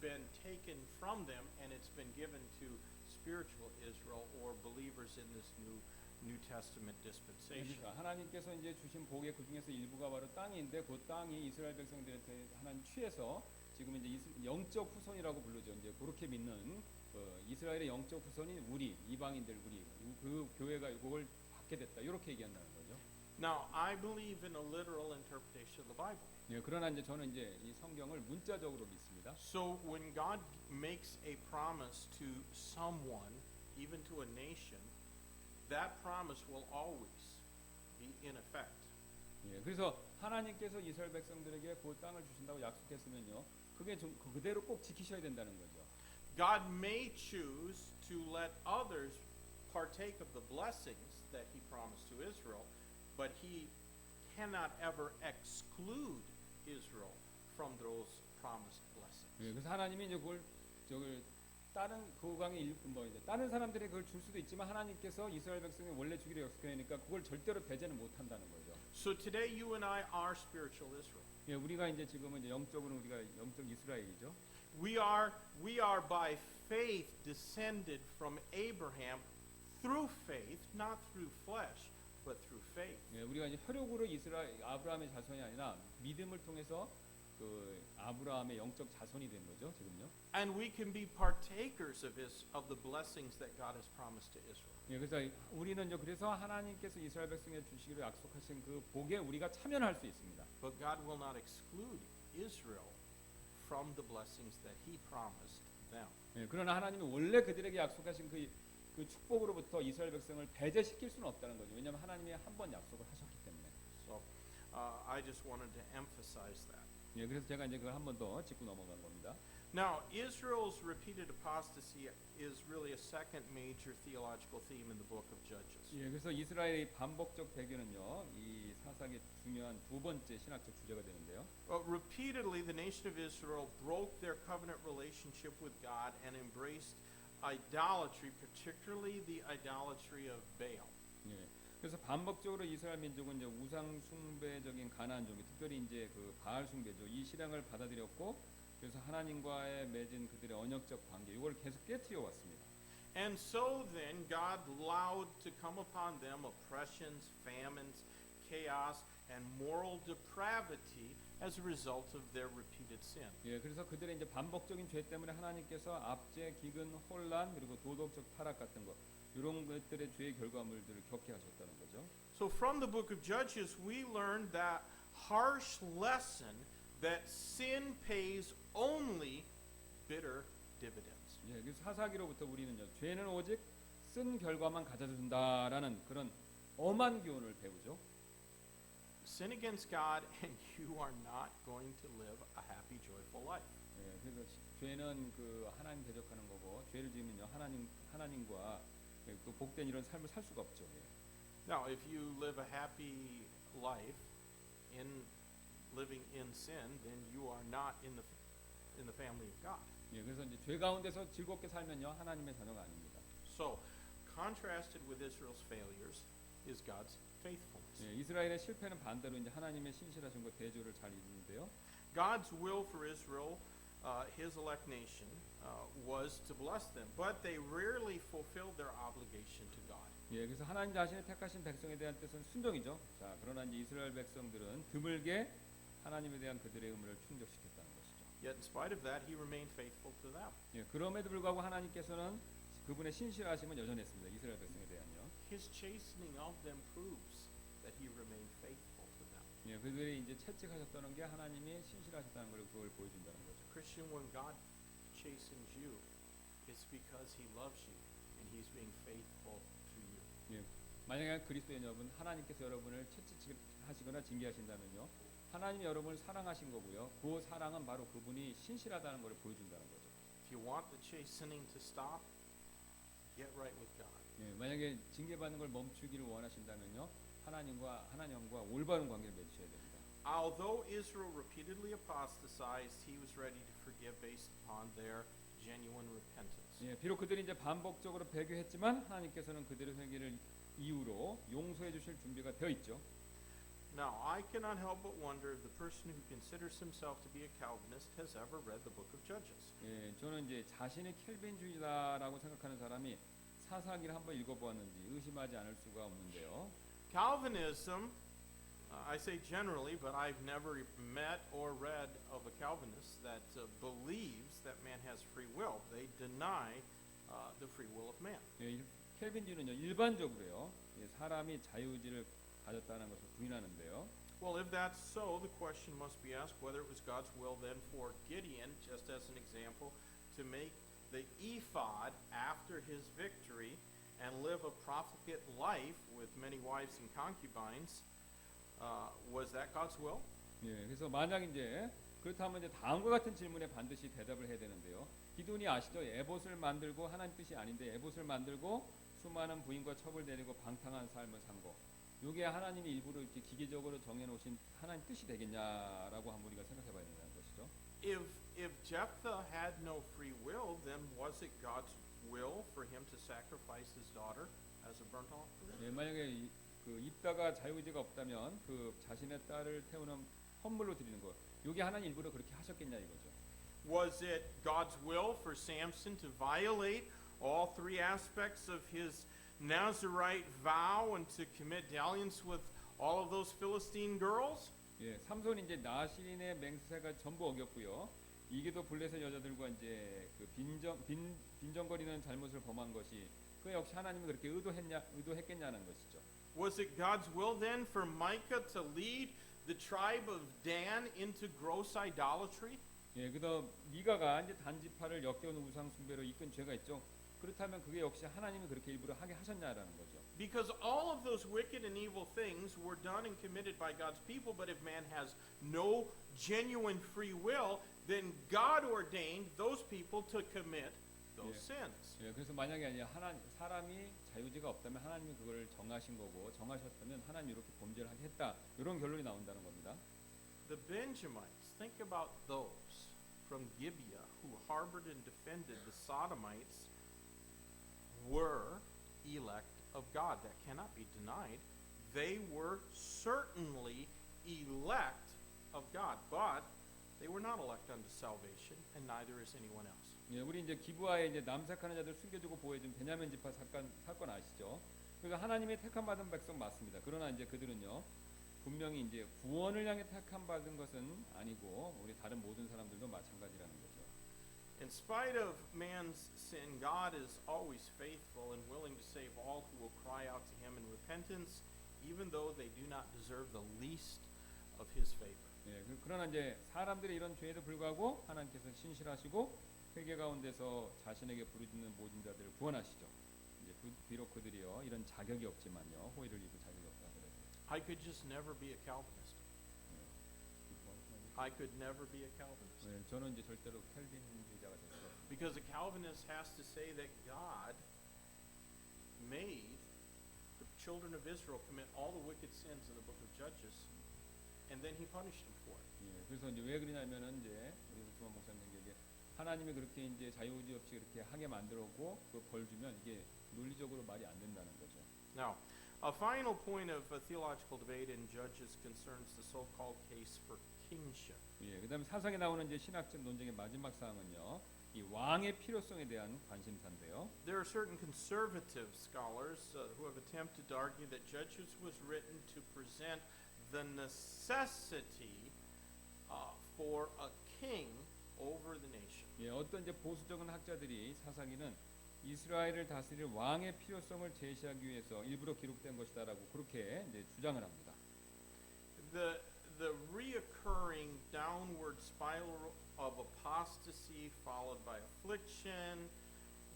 been taken from them and it's been given to spiritual Israel or believers in this New Testament dispensation. 그러니까 하나님께서 이제 주신 복의 그 중에서 일부가 바로 땅인데 그 땅이 이스라엘 백성들한테 하나님 취해서 지금 이제 영적 후손이라고 부르죠. 이제 그렇게 믿는 이스라엘의 영적 후손이 우리 이방인들 우리 그 교회가 이걸 받게 됐다 이렇게 얘기한다는 거죠. Now, I believe in a literal interpretation of the Bible. 예, 그러나 이제 저는 이제 이 성경을 문자적으로 믿습니다. So when God makes a promise to someone, even to a nation, that promise will always be in effect. 예, 그래서 하나님께서 이스라엘 백성들에게 그 땅을 주신다고 약속했으면요, 그게 좀 그대로 꼭 지키셔야 된다는 거죠. God may choose to let others partake of the blessings that he promised to Israel, but he cannot ever exclude Israel from those promised blessings. 예, 그래서 하나님이 이제 그걸 저걸 다른 그강의 뭐 이제 다른 사람들이 그걸 줄 수도 있지만 하나님께서 이스라엘 백성이 원래 주기로 약속했으니까 그걸 절대로 배제는 못 한다는 거죠. So today you and I are spiritual Israel. 예, 우리가 이제 지금은 이제 영적으로 우리가 영적 이스라엘이죠. We are by faith descended from Abraham through faith, not through flesh, but through faith. 예, 우리가 이제 혈육으로 이스라엘 아브라함의 자손이 아니라 믿음을 통해서 그 아브라함의 영적 자손이 된 거죠, 지금요. And we can be partakers of the blessings that God has promised to Israel. 예, 그래서 우리는 이제 그래서 하나님께서 이스라엘 백성에 주시기로 약속하신 그 복에 우리가 참여할 수 있습니다. But God will not exclude Israel from the blessings that he promised them. 예, 그러나 하나님이 원래 그들에게 약속하신 그 축복으로부터 이스라엘 백성을 배제시킬 수는 없다는 거죠. 왜냐하면 하나님이 한 번 약속을 하셨기 때문에. So I just wanted to emphasize that. 예, 그래서 제가 이제 그걸 한 번 더 짚고 넘어간 겁니다. Now, Israel's repeated apostasy is really a second major theological theme in the book of Judges. 예, 그래서 이스라엘의 반복적 배교는요, 이 사사기의 중요한 두 번째 신학적 주제가 되는데요. Repeatedly, the nation of Israel broke their covenant relationship with God and embraced idolatry, particularly the idolatry of Baal. 예, 그래서 반복적으로 이스라엘 민족은 이제 우상 숭배적인 가나안 종교, 특별히 이제 그 바알 숭배죠. 이 신앙을 받아들였고, 그래서 하나님과의 맺은 그들의 언약적 관계, 이걸 계속 깨트려 왔습니다. And so then, God allowed to come upon them oppressions, famines, chaos, and moral depravity as a result of their repeated sin. 예, 그래서 그들의 이제 반복적인 죄 때문에 하나님께서 압제, 기근, 혼란 그리고 도덕적 타락 같은 것 이런 것들의 죄의 결과물들을 겪게 하셨다는 거죠. So from the book of Judges, we learned that harsh lesson that sin pays only bitter dividends. 예, 그래서 사사기로부터 우리는요, 죄는 오직 쓴 결과만 가져준다라는 그런 엄한 교훈을 배우죠. Sin against God and you are not going to live a happy, joyful life. 예, 그래서 죄는 그 하나님 대적하는 거고, 죄를 지으면요 하나님과 또 복된 이런 삶을 살 수가 없죠. 예. Now, if you live a happy life in living in sin, then you are not in the family of God. 예, 그래서 이제 죄 가운데서 즐겁게 살면요 하나님의 자녀가 아닙니다. So, contrasted with Israel's failures is God's faithfulness. 예, 이스라엘의 실패는 반대로 이제 하나님의 신실하신 것 대조를 잘 이루는데요. God's will for Israel, his elect nation, was to bless them, but they rarely fulfilled their obligation to God. 예, 그래서 하나님 자신의 택하신 백성에 대한 뜻은 순종이죠. 자, 그러나 이제 이스라엘 백성들은 드물게 하나님에 대한 그들의 의무를 충족시켰다는 것이죠. Yet in spite of that, he remained faithful to them. 예, 그럼에도 불구하고 하나님께서는 그분의 신실하심은 여전했습니다. 이스라엘 백성에 대한요. His chastening of them proves that he remained faithful to them. 예, 그들이 이제 채찍하셨다는 게 하나님이 신실하셨다는 걸 그걸 보여준다는 거죠. Christian, when God chastens you, it's because he loves you and he's being faithful to you. 예, 만약에 그리스도인 여러분 하나님께서 여러분을 채찍하시거나 징계하신다면요, 하나님이 여러분을 사랑하신 거고요. 그 사랑은 바로 그분이 신실하다는 것을 보여준다는 거죠. If you want the chastening to stop, get right with God. 예, 만약에 징계받는 걸 멈추기를 원하신다면요, 하나님과 올바른 관계를 맺으셔야 됩니다. Although Israel repeatedly apostatized, he was ready to forgive based upon their genuine repentance. 예, 비록 그들이 이제 반복적으로 배교했지만 하나님께서는 그들의 회개를 이유로 용서해 주실 준비가 되어 있죠. Now, I cannot help but wonder if the person who considers himself to be a Calvinist has ever read the book of Judges. 예, 저는 이제 자신이 켈빈주의다라고 생각하는 사람이 사사기를 한번 읽어보았는지 의심하지 않을 수가 없는데요. Calvinism, I say generally, but I've never met or read of a Calvinist that believes that man has free will. They deny the free will of man. 예, 켈빈주의는요 일반적으로요, 예, 사람이 자유의지를 가졌다는 것을 부인하는데요. Well, if that's so, the question must be asked whether it was God's will then for Gideon, just as an example, to make the ephod after his victory and live a profligate life with many wives and concubines. Was that God's will? 예, 그래서 만약 이제 그렇다면 이제 다음과 같은 질문에 반드시 대답을 해야 되는데요. 기드온이 아시죠? 에봇을 만들고 하나님 뜻이 아닌데 에봇을 만들고 수많은 부인과 첩을 데리고 방탕한 삶을 산 거. 이게 하나님이 일부러 이렇게 기계적으로 정해놓으신 하나님 뜻이 되겠냐라고 한번 우리가 생각해봐야 된다는 것이죠. If Jephthah had no free will, then was it God's will for him to sacrifice his daughter as a burnt offering? 예, 만약에 그 입다가 자유의지가 없다면 그 자신의 딸을 태우는 헌물로 드리는 거. 이게 하나님 일부러 그렇게 하셨겠냐 이거죠. Was it God's will for Samson to violate all three aspects of his Nazirite vow and to commit dalliance with all of those Philistine girls? 예, 삼손이 이제 나신의 맹세가 전부 어겼고요. 이게도 블레셋 여자들과 이제 그 빈정거리는 잘못을 범한 것이 그 역시 하나님이 그렇게 의도했겠냐는 것이죠. Was it God's will then for Micah to lead the tribe of Dan into gross idolatry? 예, 그다음 미가가 이제 단지파를 역겨운 우상 숭배로 이끈 죄가 있죠. 그렇다면 그게 역시 하나님이 그렇게 일부러 하게 하셨냐라는 거죠. Because all of those wicked and evil things were done and committed by God's people, but if man has no genuine free will, then God ordained those people to commit those sins. 예, 그래서 만약에 아니라 사람이 자유지가 없다면 하나님이 그걸 정하신 거고 정하셨다면 하나님이 이렇게 범죄를 하게 했다. 이런 결론이 나온다는 겁니다. The Benjamites, think about those from Gibeah who harbored and defended the Sodomites, were elect of God. That cannot be denied. They were certainly elect of God, but they were not elect unto salvation, and neither is anyone else. 예, 우리 이제 기브아에 이제 남색하는 자들 숨겨주고 보호해준 베냐민 지파 사건 아시죠? 그래서 하나님의 택함 받은 백성 맞습니다. 그러나 이제 그들은요 분명히 이제 구원을 향해 택함 받은 것은 아니고 우리 다른 모든 사람들도 마찬가지라는 거죠. In spite of man's sin, God is always faithful and willing to save all who will cry out to Him in repentance, even though they do not deserve the least of His favor. 예, 그러나 이제 사람들의 이런 죄에도 불구하고 하나님께서 신실하시고 회개 가운데서 자신에게 부르짖는 모든 자들을 구원하시죠. 이제 비록 그들이요 이런 자격이 없지만요 호의를 입을 자격이 없다 그래요. I could just never be a Calvinist. I could never be a Calvinist. 네, 저는 이제 절대로 켈빈주의자가 될 수 없어요. Because a Calvinist has to say that God made the children of Israel commit all the wicked sins in the book of Judges, and then He punished them for it. 예, 그래서 이제 왜 그러냐면은 이제 우리 주만 목사님에게 하나님이 그렇게 이제 자유의지 없이 그렇게 하게 만들었고 그 벌 주면 이게 논리적으로 말이 안 된다는 거죠. Now, a final point of theological debate in Judges concerns the so-called case for kingship. 예, 그다음에 사상에 나오는 이제 신학적 논쟁의 마지막 사항은요. 이 왕의 필요성에 대한 관심사인데요. There are certain conservative scholars who have attempted to argue that Judges was written to present the necessity for a king over the nation. 예, 어떤 이제 보수적인 학자들이 사상에는 이스라엘을 다스릴 왕의 필요성을 제시하기 위해서 일부러 기록된 것이다라고 그렇게 이제 주장을 합니다. The reoccurring downward spiral of apostasy followed by affliction,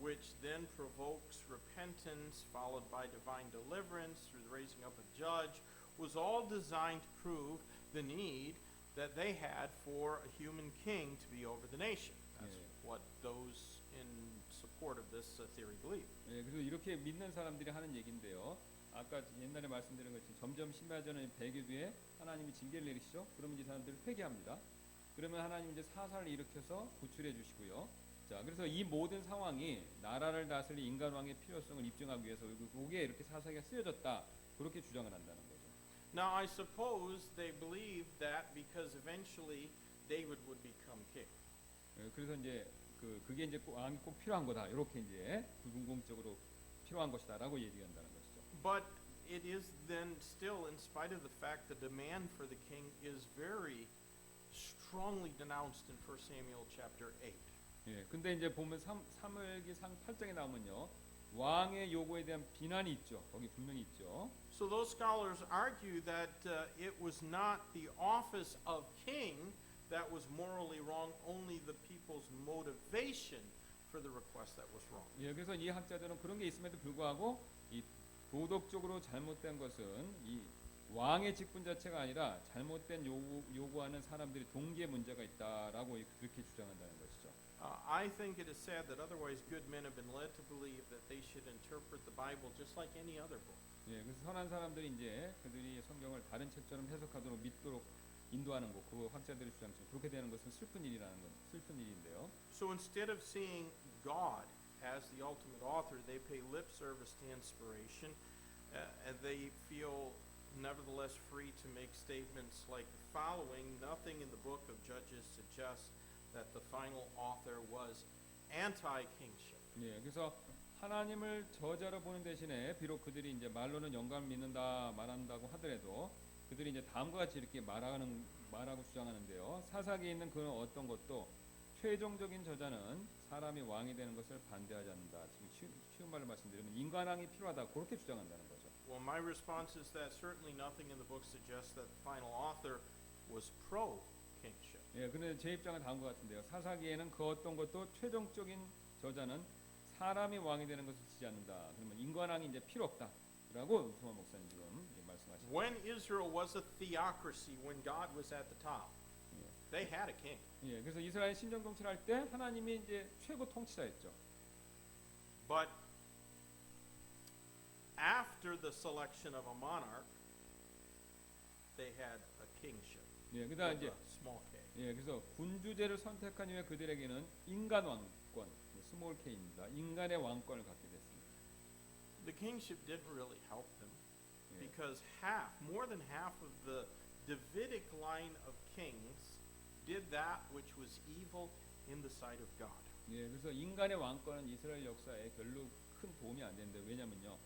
which then provokes repentance followed by divine deliverance through the raising up of judge, was all designed to prove the need that they had for a human king to be over the nation. That's what those in support of this theory believe. 예, 그래서 이렇게 믿는 사람들이 하는 얘기인데요. 아까 옛날에 말씀드린 것처럼 점점 심해지는 배교 뒤에 하나님이 징계를 내리시죠. 그러면 이 사람들을 회개합니다. 그러면 하나님 이제 사사를 일으켜서 구출해 주시고요. 자, 그래서 이 모든 상황이 나라를 다스릴 인간 왕의 필요성을 입증하기 위해서 그게 이렇게 사사가 쓰여졌다. 그렇게 주장을 한다는 거죠. Now I suppose they believed that because eventually David would become king. 예, 그래서 이제 그게 이제 왕이 꼭 필요한 거다. 이렇게 이제 불공공적으로 필요한 것이다라고 얘기한다는 것이죠. But it is then still, in spite of the fact, the demand for the king is very strongly denounced in 1 Samuel chapter 8. 예, 근데 이제 보면 사무엘기상 8장에 나오면요. 왕의 요구에 대한 비난이 있죠. 거기 분명히 있죠. So those scholars argue that it was not the office of king that was morally wrong, only the people's motivation for the request that was wrong. 예, 그래서 이 학자들은 그런 게 있음에도 불구하고 이 도덕적으로 잘못된 것은 이 왕의 직분 자체가 아니라 잘못된 요구하는 사람들이 동기에 문제가 있다라고 그렇게 주장한다는 것이죠. I think it is sad that otherwise good men have been led to believe that they should interpret the Bible just like any other book. 예, 그래서 선한 사람들이 이제 그들이 성경을 다른 책처럼 해석하도록 믿도록 인도하는 것, 그 학자들의 주장처럼 그렇게 되는 것은 슬픈 일인데요. So instead of seeing God as the ultimate author, they pay lip service to inspiration, and they feel nevertheless free to make statements like the following: nothing in the book of Judges suggests that the final author was anti-kingship. 예, 그래서 하나님을 저자로 보는 대신에 비록 그들이 이제 말로는 영감을 믿는다 말한다고 하더라도 그들이 이제 다음과 같이 이렇게 말하고 주장하는데요. 사사기에 있는 그런 어떤 것도 최종적인 저자는 사람이 왕이 되는 것을 반대하지 않는다. 지금 쉬운 말로 말씀드리면 인간왕이 필요하다. 그렇게 주장한다는 거죠. Well, my response is that certainly nothing in the book suggests that the final author was pro-kingship. 예, 근데 제 입장은 다음과 같은데요. 사사기에는 그 어떤 것도 최종적인 저자는 사람이 왕이 되는 것을 지지 않는다. 그러면 인간왕이 이제 필요 없다라고 토마 목사님 지금 말씀하시죠. When Israel was a theocracy, when God was at the top, they had a king. 예, 그래서 이스라엘 신정 통치를 할 때 하나님이 이제 최고 통치자였죠. But after the selection of a monarch, they had a kingship. 예, 그다음 with 이제 a small k. 예, 그래서 군주제를 선택한 이후에 그들에게는 인간 왕권, 스몰 K입니다. 인간의 왕권을 갖게 됐습니다. The kingship didn't really help them 예, because more than half of the Davidic line of kings did that which was evil in the sight of God. 예, 그래서 인간의 왕권은 이스라엘 역사에 별로 큰 도움이 안 되는데 왜냐면요.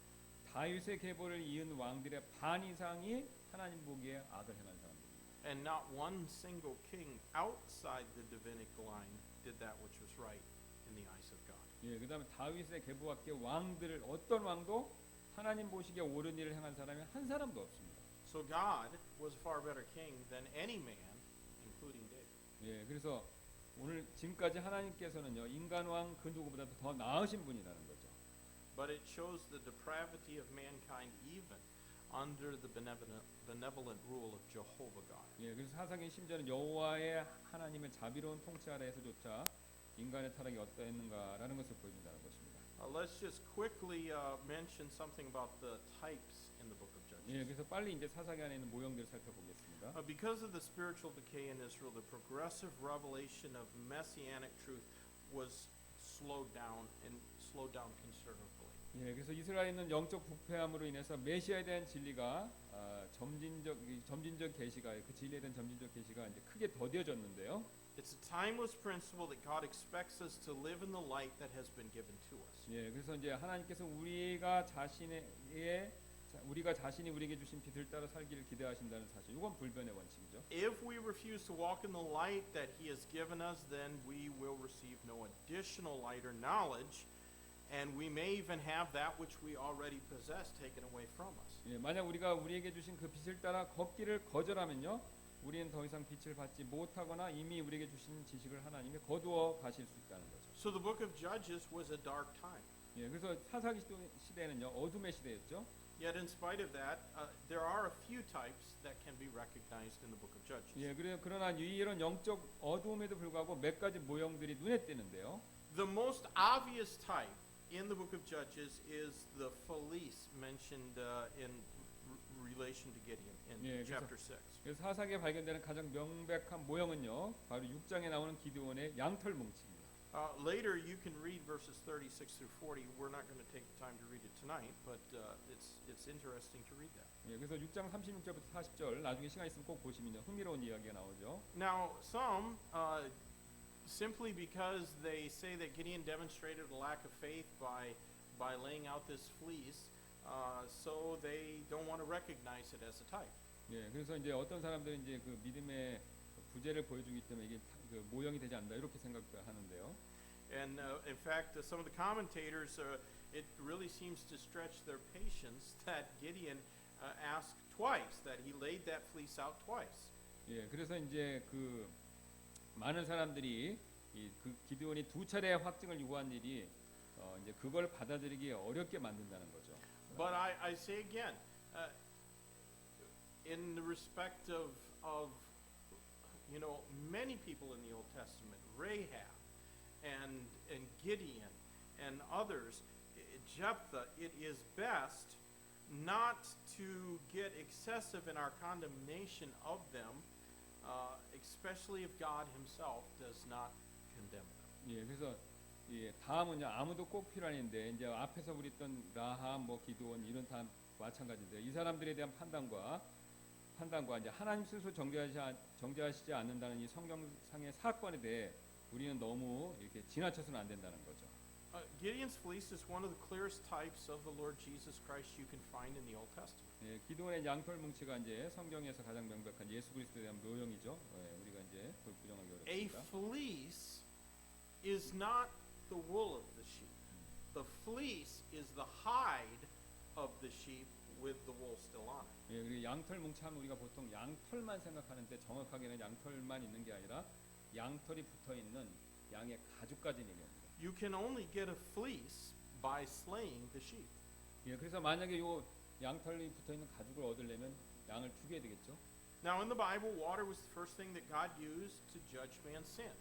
다윗의 계보를 이은 왕들의 반 이상이 하나님 보기에 악을 행한 사람들입니다. And not one single king outside the Davidic line did that which was right in the eyes of God. 예, 그다음에 다윗의 계보 밖에 왕들을 어떤 왕도 하나님 보시기에 옳은 일을 행한 사람이 한 사람도 없습니다. So God was a far better king than any man, including David. 예, 그래서 오늘 지금까지 하나님께서는요 인간 왕 그 누구보다도 더 나으신 분이라는 거죠. But it shows the depravity of mankind even under the benevolent rule of Jehovah God. 예, 그래서 사사기 심지어는 여호와의 하나님의 자비로운 통치 아래에서조차 인간의 타락이 어떠했는가라는 것을 보여준다는 것입니다. Let's just quickly mention something about the types in the book of Judges. 예, 그래서 빨리 이제 사사기 안에 있는 모형들을 살펴보겠습니다. Because of the spiritual decay in Israel, the progressive revelation of messianic truth was slowed down considerably. 예, 그래서 이스라엘에 있는 영적 부패함으로 인해서 메시아에 대한 진리가 점진적 계시가 그 진리에 대한 점진적 계시가 이제 크게 더뎌졌는데요. It's a timeless principle that God expects us to live in the light that has been given to us. 예, 그래서 이제 하나님께서 우리가 자신이 우리에게 주신 빛을 따라 살기를 기대하신다는 사실. 이건 불변의 원칙이죠. If we refuse to walk in the light that He has given us, then we will receive no additional light or knowledge, and we may even have that which we already possess taken away from us. 예, 만약 우리가 우리에게 주신 그 빛을 따라 걷기를 거절하면요, 우리는 더 이상 빛을 받지 못하거나 이미 우리에게 주신 지식을 하나님이 거두어 가실 수 있다는 거죠. So the book of Judges was a dark time. 예, 그래서 사사기 시대는요 어둠의 시대였죠. Yet in spite of that, there are a few types that can be recognized in the book of Judges. 예, 그러나 이런 영적 어두움에도 불구하고 몇 가지 모형들이 눈에 띄는데요. The most obvious type in the book of Judges is the fleece mentioned in relation to Gideon in 예, chapter 6. 그래서 사사기에 발견되는 가장 명백한 모형은요, 바로 6장에 나오는 기드온의 양털 뭉치입니다. Later you can read verses 36 through 40. We're not going to take the time to read it tonight, but it's interesting to read that. 예, 그래서 6장 36절부터 40절 나중에 시간 있으면 꼭 보시면요, 흥미로운 이야기가 나오죠. Now some simply because they say that Gideon demonstrated a lack of faith by laying out this fleece, so they don't want to recognize it as a type. 예, 그래서 이제 어떤 사람들은 이제 그 믿음의 부재를 보여주기 때문에 이게 그 모형이 되지 않는다 이렇게 생각하는데요. And in fact, some of the commentators, it really seems to stretch their patience that Gideon asked twice, that he laid that fleece out twice. 예, 그래서 이제 그 많은 사람들이 그 기드온이 두 차례 확증을 요구한 일이 이제 그걸 받아들이기 어렵게 만든다는 거죠. But I say again, in the respect of many people in the Old Testament, Rahab and Gideon and others, Jephthah, it is best not to get excessive in our condemnation of them, especially if God Himself does not condemn them. 예, 그래서 다음은요 아무도 꼭 필요한데 이제 앞에서 우리 했던 라합, 기드온 이런 다 마찬가지인데 이 사람들에 대한 판단과 이제 하나님 스스로 정죄하시지 않는다는 이 성경상의 사건에 대해 우리는 너무 이렇게 지나쳐서는 안 된다는 거죠. Gideon's fleece is one of the clearest types of the Lord Jesus Christ you can find in the Old Testament. 예, 기드온의 양털 뭉치가 이제 성경에서 가장 명백한 예수 그리스도에 대한 묘형이죠. 우리가 이제 그걸 부정하기 A 어렵습니다. fleece is not the wool of the sheep. The fleece is the hide of the sheep with the wool still on it. 예, 그리고 양털 뭉치하면 우리가 보통 양털만 생각하는데 정확하게는 양털만 있는 게 아니라 양털이 붙어 있는 양의 가죽까지 얘기합니다. You can only get a fleece by slaying the sheep. 예, 그래서 만약에 요 양털이 붙어 있는 가죽을 얻으려면 양을 죽여야 되겠죠. Now in the Bible, water was the first thing that God used to judge man's sin.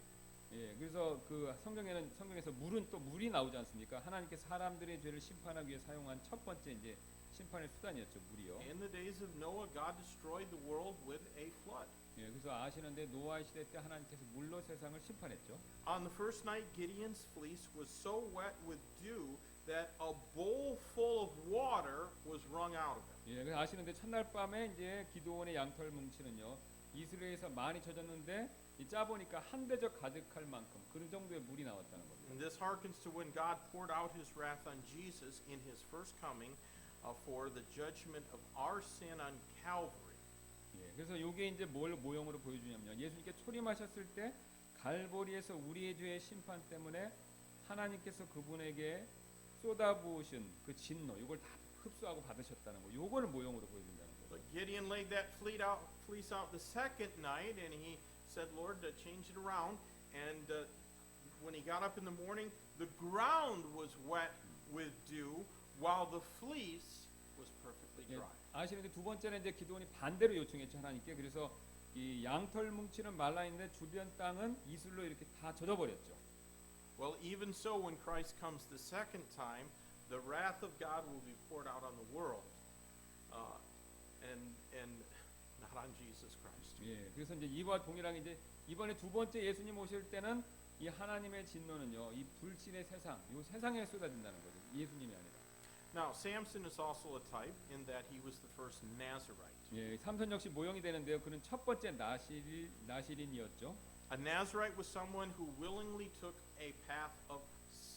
예, 그래서 그 성경에서 물이 나오지 않습니까? 하나님께서 사람들의 죄를 심판하기 위해 사용한 첫 번째 이제 심판의 수단이었죠, 물이요. In the days of Noah, God destroyed the world with a flood. 예, 그래서 아시는데 노아의 시대 때 하나님께서 물로 세상을 심판했죠. On the first night, Gideon's fleece was so wet with dew that a bowl full of water was wrung out of it. 예, 그래서 아시는데 첫날 밤에 이제 기드온의 양털 뭉치는요, 이스라엘에서 많이 젖었는데 이 짜 보니까 한 대접 가득할 만큼 그 정도의 물이 나왔다는 겁니다. And this harkens to when God poured out His wrath on Jesus in His first coming for the judgment of our sin on Calvary. 예, 그래서 이게 이제 뭘 모형으로 보여주냐면요, 예수님께 초림하셨을 때 갈보리에서 우리의 죄의 심판 때문에 하나님께서 그분에게 쏟아부으신 그 진노, 이걸 다 흡수하고 받으셨다는 거, 요거를 모형으로 보여준다는 거죠. But Gideon laid that fleece out the second night, and he said, Lord, change it around. And when he got up in the morning, the ground was wet with dew, while the fleece was perfectly 예, dry. 아시는데 두 번째는 이제 기드온이 반대로 요청했죠, 하나님께. 그래서 이 양털 뭉치는 말라 있는데 주변 땅은 이슬로 이렇게 다 젖어버렸죠. Well, even so, when Christ comes the second time, the wrath of God will be poured out on the world, and not on Jesus Christ. 예, 그래서 이제 이와 동일하게 이제 이번에 두 번째 예수님 오실 때는 이 하나님의 진노는요, 이 불신의 세상, 이 세상에 쏟아진다는 거죠. 예수님이 아니라. Now, Samson is also a type in that he was the first Nazarite. 예, 삼손 역시 모형이 되는데요. 그는 첫 번째 나시린이었죠. A Nazarite was someone who willingly took a path of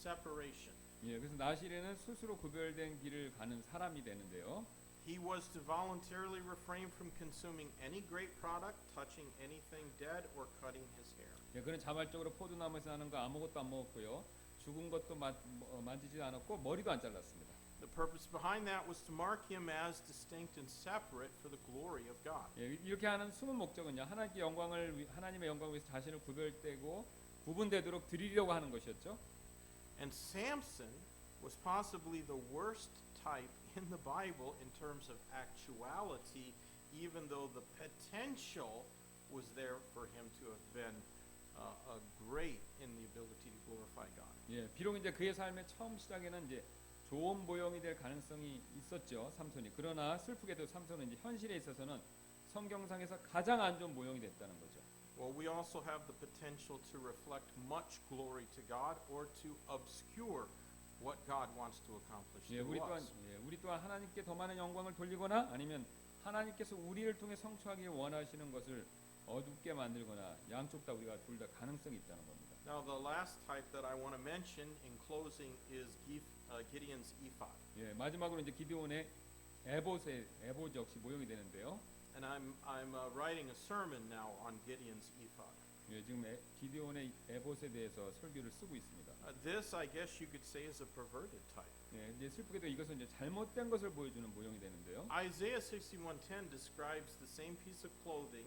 separation. 예, 그래서 나시린은 스스로 구별된 길을 가는 사람이 되는데요. He was to voluntarily refrain from consuming any grape product, touching anything dead, or cutting his hair. 예, 그는 자발적으로 포도나무에서 나는 거 아무것도 안 먹었고요. 죽은 것도 만지지 않았고 머리도 안 잘랐습니다. The purpose behind that was to mark him as distinct and separate for the glory of God. 예, 이렇게 하는 숨은 목적은요, 하나님의 영광을 위해서 자신을 구별되고 구분되도록 드리려고 하는 것이었죠. And Samson was possibly the worst type in the Bible in terms of actuality, even though the potential was there for him to have been great in the ability to glorify God. 예, 비록 이제 그의 삶의 처음 시작에는 이제 좋은 모형이 될 가능성이 있었죠, 삼손이. 그러나 슬프게도 삼손은 이제 현실에 있어서는 성경상에서 가장 안 좋은 모형이 됐다는 거죠. Well, we also have the potential to reflect much glory to God or to obscure what God wants to accomplish 예, through us. 우리 또한 하나님께 더 많은 영광을 돌리거나 아니면 하나님께서 우리를 통해 성취하기 원하시는 것을 어둡게 만들거나 양쪽 다 우리가 둘 다 가능성이 있다는 겁니다. Now, the last type that I want to mention in closing is Gideon's ephod. 예, 마지막으로 이제 기드온의 에봇 역시 모형이 되는데요. And I'm writing a sermon now on Gideon's ephod. 예, 지금 기드온의 에봇에 대해서 설교를 쓰고 있습니다. This, I guess you could say, is a perverted type. 예, 이제 슬프게도 이것은 이제 잘못된 것을 보여주는 모형이 되는데요. Isaiah 61:10 describes the same piece of clothing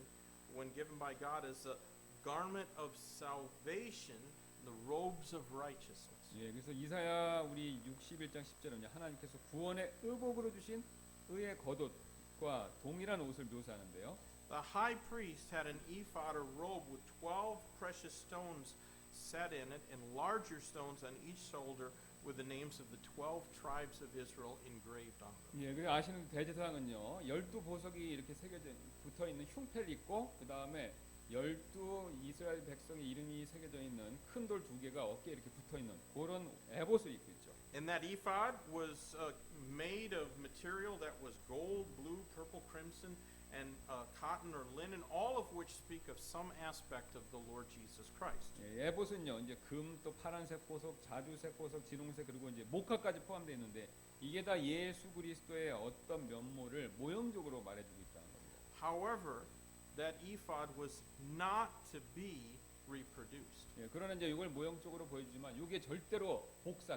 when given by God as a garment of salvation, the robes of righteousness. 예, 그래서 이사야 우리 61장 10절은요, 하나님께서 구원의 의복으로 주신 의의 겉옷, 옷과 동일한 옷을 묘사하는데요. The high priest had an ephod or robe with 12 precious stones set in it and larger stones on each shoulder with the names of the 12 tribes of Israel engraved on them. 예, 그 아시는 대제사장은요, 12보석이 이렇게 새겨져 붙어 있는 흉패를 입고 그 다음에 12 이스라엘 백성의 이름이 새겨져 있는 큰 돌 2개가 어깨에 이렇게 붙어 있는 그런 에봇을 입고 있죠. And that ephod was made of material that was gold, blue, purple, crimson, and cotton or linen, all of which speak of some aspect of the Lord Jesus Christ. 예, 에봇은요, 이제 금, 또 파란색 보석, 자주색 보석, 진홍색 그리고 이제 목화까지 포함되어 있는데 이게 다 예수 그리스도의 어떤 면모를 모형적으로 말해주고 있다는 겁니다. However, that ephod was not to be reproduced. 예, 그러나 이제 이걸 모형적으로 보여주지만 이게 절대로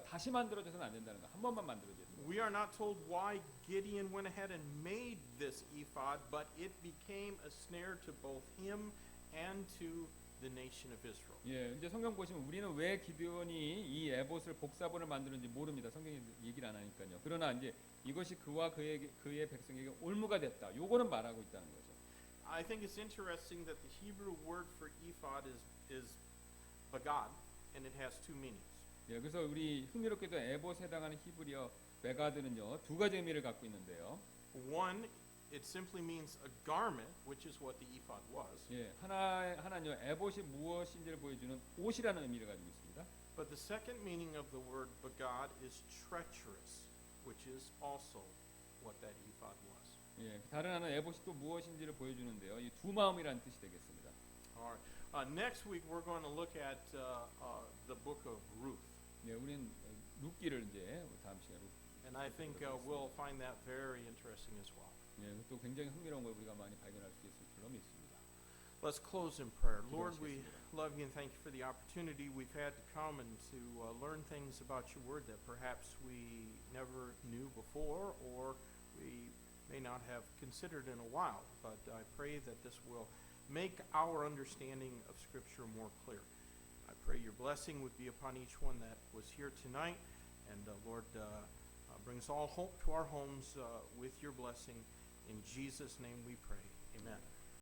다시 만들어져서는 안 된다는 거. 한 번만 만들어져야 돼요. We are not told why Gideon went ahead and made this ephod, but it became a snare to both him and to the nation of Israel. 예, 이제 성경 보시면 우리는 왜 기드온이 이 에봇을 복사본을 만드는지 모릅니다. 성경이 얘기를 안 하니까요. 그러나 이제 이것이 그와 그의 백성에게 올무가 됐다. 요거는 말하고 있다는 거죠. I think it's interesting that the Hebrew word for ephod is bagad, and it has two meanings. 예, 그래서 우리 흥미롭게도 에봇에 해당하는 히브리어 베가드는요 2가지 의미를 갖고 있는데요. One, it simply means a garment, which is what the ephod was. 예, 하나는요 에봇이 무엇인지를 보여주는 옷이라는 의미를 가지고 있습니다. But the second meaning of the word bagad is treacherous, which is also what that ephod was. 예, 다른 하나는 에봇이 또 무엇인지를 보여주는데요. 이 두 마음이라는 뜻이 되겠습니다. All right. Next week we're going to look at the book of Ruth, 예, 우리는 룻기를 이제 다음 시간에 and I think we'll find that very interesting as well. 예, 또 굉장히 흥미로운 걸 우리가 많이 발견할 수 있을 줄로 믿습니다. Let's close in prayer. Lord, we love you and thank you for the opportunity we've had to come and to learn things about your word that perhaps we never knew before or we may not have considered in a while. But I pray that this will make our understanding of Scripture more clear. I pray your blessing would be upon each one that was here tonight. And Lord, brings all hope to our homes with your blessing. In Jesus' name we pray. Amen.